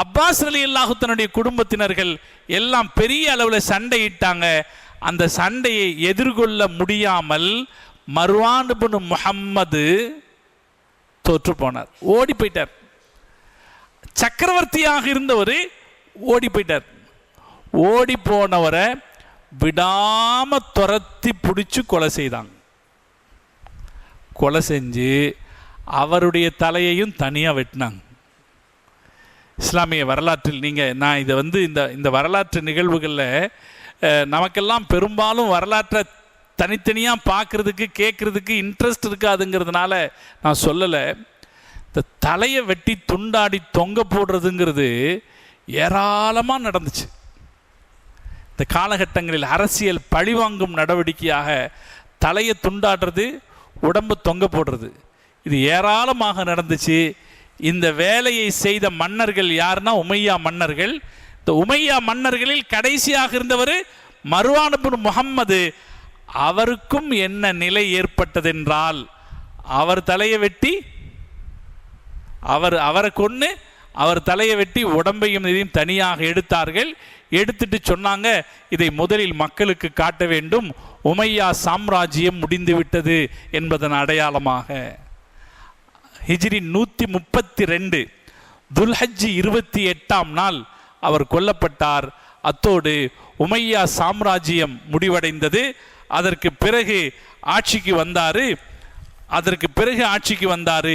அப்பாஸ் ரலியல்லாஹு தஆலாவுடைய குடும்பத்தினர்கள் எல்லாம் பெரிய அளவில் சண்டையிட்டாங்க. அந்த சண்டையை எதிர்கொள்ள முடியாமல் மர்வான் இப்னு முஹம்மது தோற்று போனார், ஓடி போயிட்டார். சக்கரவர்த்தியாக இருந்தவர் ஓடி போயிட்டார். ஓடி போனவரை விடாம துரத்தி பிடிச்சு கொலை செய்தாங்க. கொலை செஞ்சு அவருடைய தலையையும் தனியாக வெட்டினாங்க. இஸ்லாமிய வரலாற்றில் நான் இதை இந்த வரலாற்று நிகழ்வுகளில் நமக்கெல்லாம் பெரும்பாலும் வரலாற்றை தனித்தனியாக பார்க்குறதுக்கு கேட்குறதுக்கு இன்ட்ரெஸ்ட் இருக்காதுங்கிறதுனால நான் சொல்லலை. இந்த தலையை வெட்டி துண்டாடி தொங்க போடுறதுங்கிறது ஏராளமாக நடந்துச்சு. இந்த காலகட்டங்களில் அரசியல் பழிவாங்கும் நடவடிக்கையாக தலையை துண்டாடுறது, உடம்பு தொங்க போடுறது, இது ஏராளமாக நடந்துச்சு. இந்த வேலையை செய்த மன்னர்கள் யாருன்னா உமையா மன்னர்கள். இந்த உமையா மன்னர்களில் கடைசியாக இருந்தவர் மர்வான் இப்னு முஹம்மது. அவருக்கும் என்ன நிலை ஏற்பட்டதென்றால், அவர் தலையை வெட்டி அவரை கொன்று அவர் தலையை வெட்டி உடம்பையும் இதையும் தனியாக எடுத்தார்கள். எடுத்துட்டு சொன்னாங்க, இதை முதலில் மக்களுக்கு காட்ட வேண்டும், உமையா சாம்ராஜ்யம் முடிந்து விட்டது என்பதன் அடையாளமாக. ஹிஜ்ரி 132 துல்ஹஜ் 28ஆம் நாள் அவர் கொல்லப்பட்டார். அத்தோடு உமையா சாம்ராஜ்யம் முடிவடைந்தது. அதற்கு பிறகு ஆட்சிக்கு வந்தார்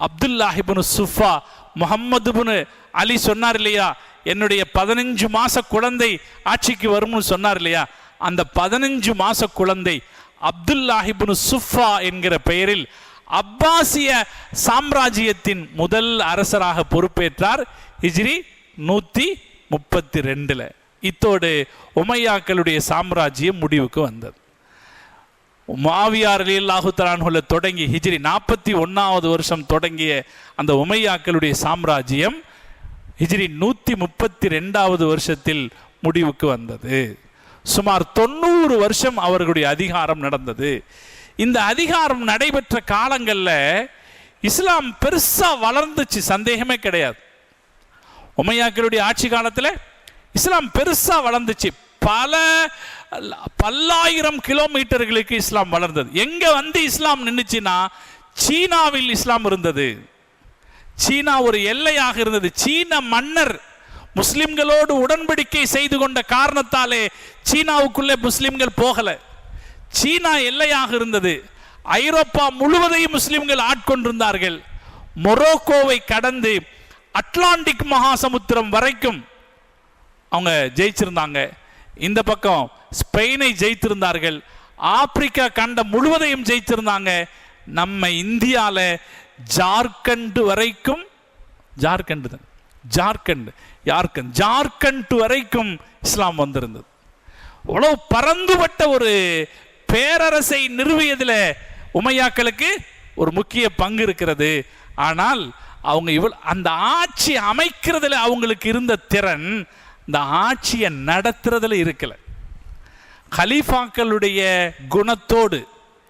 அப்துல்லாஹ் இப்னு சுஃபா. முஹம்மது இப்னு அலி சொன்னார் இல்லையா, என்னுடைய 15 மாச குழந்தை ஆட்சிக்கு வரும்னு சொன்னார் இல்லையா, அந்த 15 மாச குழந்தை அப்துல்லாஹ் இப்னு சுஃபா என்கிற பெயரில் அப்பாசிய சாம்ராஜ்யத்தின் முதல் அரசராக பொறுப்பேற்றார் ஹிஜ்ரி 132. இத்தோடு உமையாக்களுடைய சாம்ராஜ்யம் முடிவுக்கு வந்தது. முஆவியா ரலியல்லாஹு தஆலா அன்ஹு தொடங்கி ஹிஜ்ரி 41வது வருஷம் தொடங்கிய அந்த உமையாக்களுடைய சாம்ராஜ்யம் ஹிஜ்ரி 132வது வருஷத்தில் முடிவுக்கு வந்தது. சுமார் 90 வருஷம் அவர்களுடைய அதிகாரம் நடந்தது. இந்த அதிகாரம் நடைபெற்ற காலங்களில் இஸ்லாம் பெருசா வளர்ந்துச்சு, சந்தேகமே கிடையாது. உமையாக்களுடைய ஆட்சி காலத்தில் இஸ்லாம் பெருசா வளர்ந்துச்சு. பல்லாயிரம் கிலோமீட்டர்களுக்கு இஸ்லாம் வளர்ந்தது. எங்க இஸ்லாம் நின்றுச்சுன்னா, சீனாவில் இஸ்லாம் இருந்தது. சீனா ஒரு எல்லையாக இருந்தது. சீன மன்னர் முஸ்லிம்களோடு உடன்படிக்கை செய்து கொண்ட காரணத்தாலே சீனாவுக்குள்ளே முஸ்லிம்கள் போகல. சீனா எல்லையாக இருந்தது. ஐரோப்பா முழுவதையும் முஸ்லிம்கள் ஆட்கொண்டிருந்தார்கள். மொரோக்கோவை கடந்து அட்லாண்டிக் மகாசமுத்திரம் வரைக்கும் அவங்க ஜெயிச்சிருந்தாங்க. இந்த பக்கம் ஸ்பெயினை ஜெயித்திருந்தார்கள். ஆப்பிரிக்கா கண்டம் முழுவதையும் ஜெயித்திருந்தாங்க. நம்ம இந்தியாவில் ஜார்க்கண்ட் வரைக்கும் ஜார்க்கண்ட் வரைக்கும் இஸ்லாம் வந்திருந்தது. அவ்வளவு பரந்துபட்ட ஒரு பேரரசை நிறுவியதில் உமையாக்களுக்கு ஒரு முக்கிய பங்கு இருக்கிறது. ஆனால் அவங்க அந்த ஆட்சி அமைக்கிறதுல அவங்களுக்கு இருந்த திறன் இந்த ஆட்சியை நடத்துறதுல இருக்கல. கலீஃபாக்களுடைய குணத்தோடு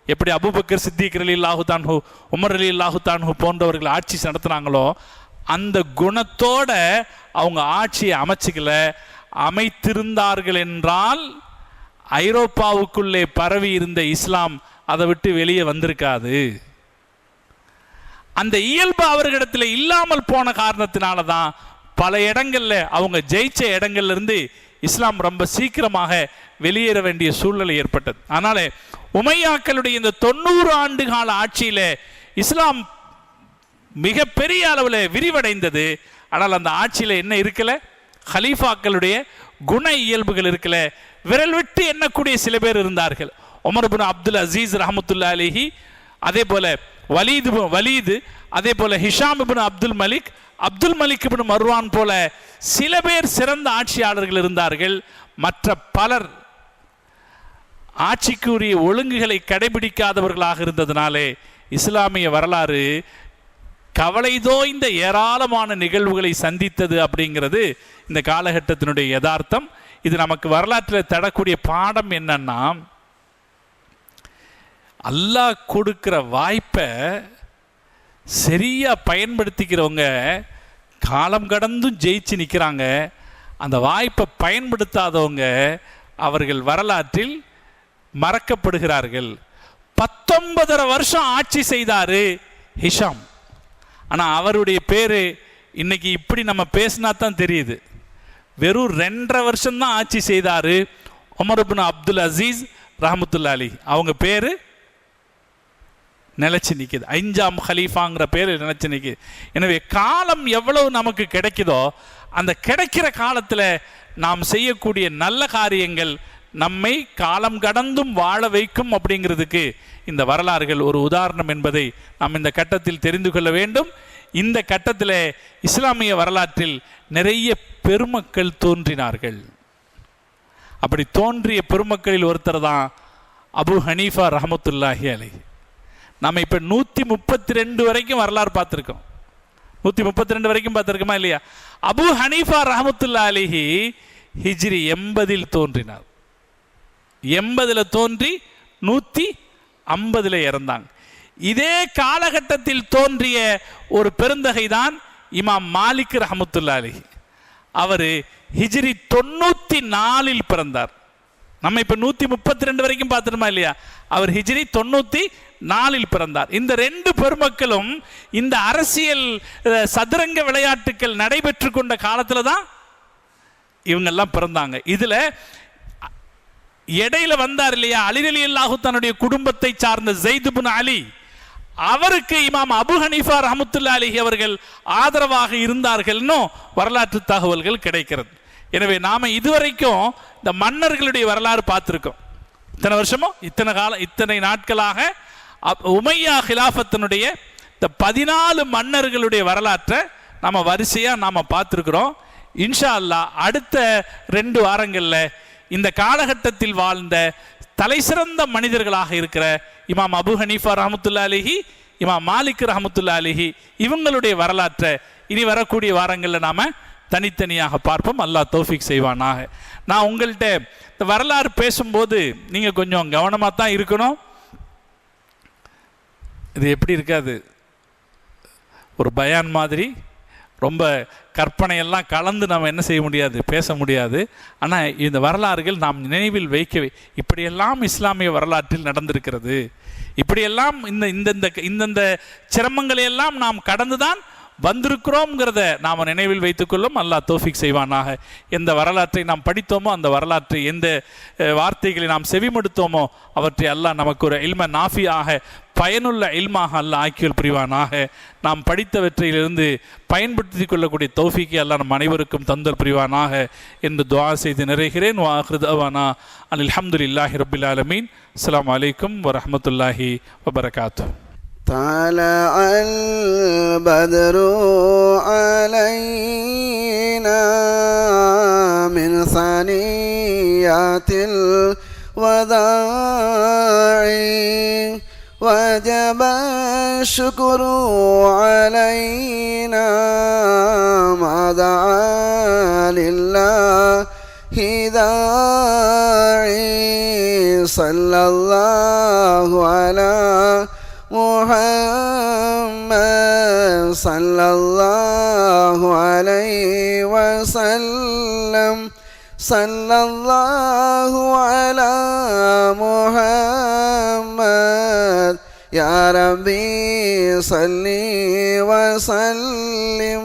எப்படி அபூபக்கர் சித்திக் ரலியல்லாஹு தஆலா, உமர் ரலியல்லாஹு தஆலா போன்றவர்கள் ஆட்சி நடத்துனாங்களோ, அந்த குணத்தோட அவங்க ஆட்சியை அமைத்திருந்தார்கள் என்றால் ஐரோப்பாவுக்குள்ளே பரவி இருந்த இஸ்லாம் அதை விட்டு வெளியே வந்திருக்காது. அந்த இயல்பு அவர்களிடத்தில் இல்லாமல் போன காரணத்தினால தான் பல இடங்கள்ல அவங்க ஜெயிச்ச இடங்கள்ல இருந்து இஸ்லாம் ரொம்ப சீக்கிரமாக வெளியேற வேண்டிய சூழ்நிலை ஏற்பட்டது. அதனால உமையாக்களுடைய இந்த 90 ஆண்டு கால ஆட்சியில இஸ்லாம் மிக பெரிய அளவில் விரிவடைந்தது. ஆனால் அந்த ஆட்சியில என்ன இருக்கல? ஹலீஃபாக்களுடைய குண இயல்புகள் இருக்கல. விரல் விட்டு எண்ணக்கூடிய சில பேர் இருந்தார்கள். உமர் இப்னு அப்துல் அசீஸ் ரஹ்மத்துல்லாஹி அலைஹி, அதே போல வலீது, அதே போல ஹிஷாம் இப்னு அப்துல் மலிக் இப்னு மர்வான் போல சில பேர் சிறந்த ஆட்சியாளர்கள் இருந்தார்கள். மற்ற பலர் ஆட்சிக்குரிய ஒழுங்குகளை கடைபிடிக்காதவர்களாக இருந்ததினாலே இஸ்லாமிய வரலாறு கவலை தோய்ந்த ஏராளமான நிகழ்வுகளை சந்தித்தது. அப்படிங்கிறது இந்த காலகட்டத்தினுடைய யதார்த்தம். இது நமக்கு வரலாற்றில் தரக்கூடிய பாடம் என்னன்னா, அல்லாஹ் கொடுக்கிற வாய்ப்பை சரியா பயன்படுத்திக்கிறவங்க காலம் கடந்தும் ஜெயிச்சு நிற்கிறாங்க. அந்த வாய்ப்பை பயன்படுத்தாதவங்க அவர்கள் வரலாற்றில் மறக்கப்படுகிறார்கள். 19.5 வருஷம் ஆட்சி செய்தாரு ஹிஷாம். ஆனால் அவருடைய பேரு இன்னைக்கு இப்படி நம்ம பேசினா தான் தெரியுது. வெறும் 2.5 வருஷம் தான் ஆட்சி செய்தாரு உமர் இப்னு அப்துல் அசீஸ் ரஹ்மத்துல்லாஹி அலைஹி. அவங்க பேரு நிலைச்சு நிற்கிது. 5ஆம் ஹலீஃபாங்கிற பேர் நிலைச்சு நிற்கிது. எனவே காலம் எவ்வளவு நமக்கு கிடைக்குதோ அந்த கிடைக்கிற காலத்தில் நாம் செய்யக்கூடிய நல்ல காரியங்கள் நம்மை காலம் கடந்தும் வாழ வைக்கும் அப்படிங்கிறதுக்கு இந்த வரலாறுகள் ஒரு உதாரணம் என்பதை நாம் இந்த கட்டத்தில் தெரிந்து கொள்ள வேண்டும். இந்த கட்டத்தில் இஸ்லாமிய வரலாற்றில் நிறைய பெருமக்கள் தோன்றினார்கள். அப்படி தோன்றிய பெருமக்களில் ஒருத்தர் தான் அபு ஹனீஃபா ரஹமத்துல்லாஹி அலைஹி. நம்ம இப்போ 132 வரைக்கும் வரலாறு பார்த்துருக்கோம். 132 வரைக்கும் பார்த்துருக்கோமா இல்லையா? அபு ஹனீஃபா ரஹமத்துல்லா அலைஹி ஹிஜ்ரி 80 தோன்றினார். 80 தோன்றி 150 இறந்தாங்க. இதே காலகட்டத்தில் தோன்றிய ஒரு பெருந்தகை தான் இமாம் மாலிக் ரஹமத்துல்லா அலைஹி. அவர் ஹிஜ்ரி 94 பிறந்தார். நம்ம இப்போ 132 வரைக்கும் பார்த்துருமா இல்லையா? அவர் ஹிஜ்ரி 94 பிறந்தார். இந்த 2 பெருமக்களும் இந்த அரசியல் சதுரங்க விளையாட்டுக்கள் நடைபெற்று கொண்ட காலத்தில் தான் இவங்கெல்லாம் பிறந்தாங்க. இதில் இடையில வந்தார் இல்லையா அலி ரலியல்லாஹு தன்னுடைய குடும்பத்தை சார்ந்த ஸைத் இப்னு அலி, அவருக்கு இமாம் அபு ஹனீஃபா ரஹமத்துல்லாஹி அலைஹி அவர்கள் ஆதரவாக இருந்தார்கள்னு வரலாற்று தகவல்கள் கிடைக்கிறது. எனவே நாம இதுவரைக்கும் இந்த மன்னர்களுடைய வரலாறு பார்த்துருக்கோம். இத்தனை வருஷமோ இத்தனை நாட்களாக உமையா ஹிலாஃபத்தினுடைய இந்த 14 மன்னர்களுடைய வரலாற்றை நம்ம வரிசையாக நாம் பார்த்துருக்குறோம். இன்ஷா அல்லாஹ் அடுத்த 2 வாரங்களில் இந்த காலகட்டத்தில் வாழ்ந்த தலை சிறந்த மனிதர்களாக இருக்கிற இமாம் அபு ஹனீஃபா ரஹமத்துல்லாஹி அலைஹி, இமாம் மாலிக் ரஹமத்துல்லாஹி அலைஹி இவங்களுடைய வரலாற்றை இனி வரக்கூடிய வாரங்களில் நாம் தனித்தனியாக பார்ப்போம். அல்லாஹ் தௌஃபீக் செய்வானாக. நான் உங்கள்கிட்ட இந்த வரலாறு பேசும்போது நீங்கள் கொஞ்சம் கவனமாக தான் இருக்கணும். இது எப்படி இருக்காது, ஒரு பயான் மாதிரி ரொம்ப கற்பனையெல்லாம் கலந்து நம்ம என்ன செய்ய முடியாது, பேச முடியாது. ஆனால் இந்த வரலாறுகள் நாம் நினைவில் வைக்கவே, இப்படியெல்லாம் இஸ்லாமிய வரலாற்றில் நடந்திருக்கிறது, இப்படியெல்லாம் இந்தந்த சிரமங்களையெல்லாம் நாம் கடந்துதான் வந்திருக்கிறோம்ங்கிறத நாம் நினைவில் வைத்துக்கொள்ளும். அல்லாஹ் தௌஃபீக் செய்வானாக. எந்த வரலாற்றை நாம் படித்தோமோ, அந்த வரலாற்றை எந்த வார்த்தைகளை நாம் செவிமடுத்தோமோ அவற்றை அல்லாஹ் நமக்கு ஒரு இல்ம நாஃபியாக பயனுள்ள இல்மாக அல்லாஹ் ஆக்கியல் புரிவானாக. நாம் படித்தவற்றையிலிருந்து பயன்படுத்தி கொள்ளக்கூடிய தௌஃபீக்கை அல்லாஹ் நம் அனைவருக்கும் தந்தல் புரிவானாக என்று துஆ செய்து நிறைகிறேன். வஆகிரு தஅவானா அல்ஹம்துலில்லாஹி ரப்பில் ஆலமீன். அஸ்ஸலாமு அலைக்கும் வரஹ்மத்துல்லாஹி வபரகாத்துஹு. طلع البدر علينا من ثنيات الوداع وجب الشكر علينا ما دعا لله داعي صلى الله على محمد صلى الله عليه وسلم صلى الله على محمد يا ربي صل وسلم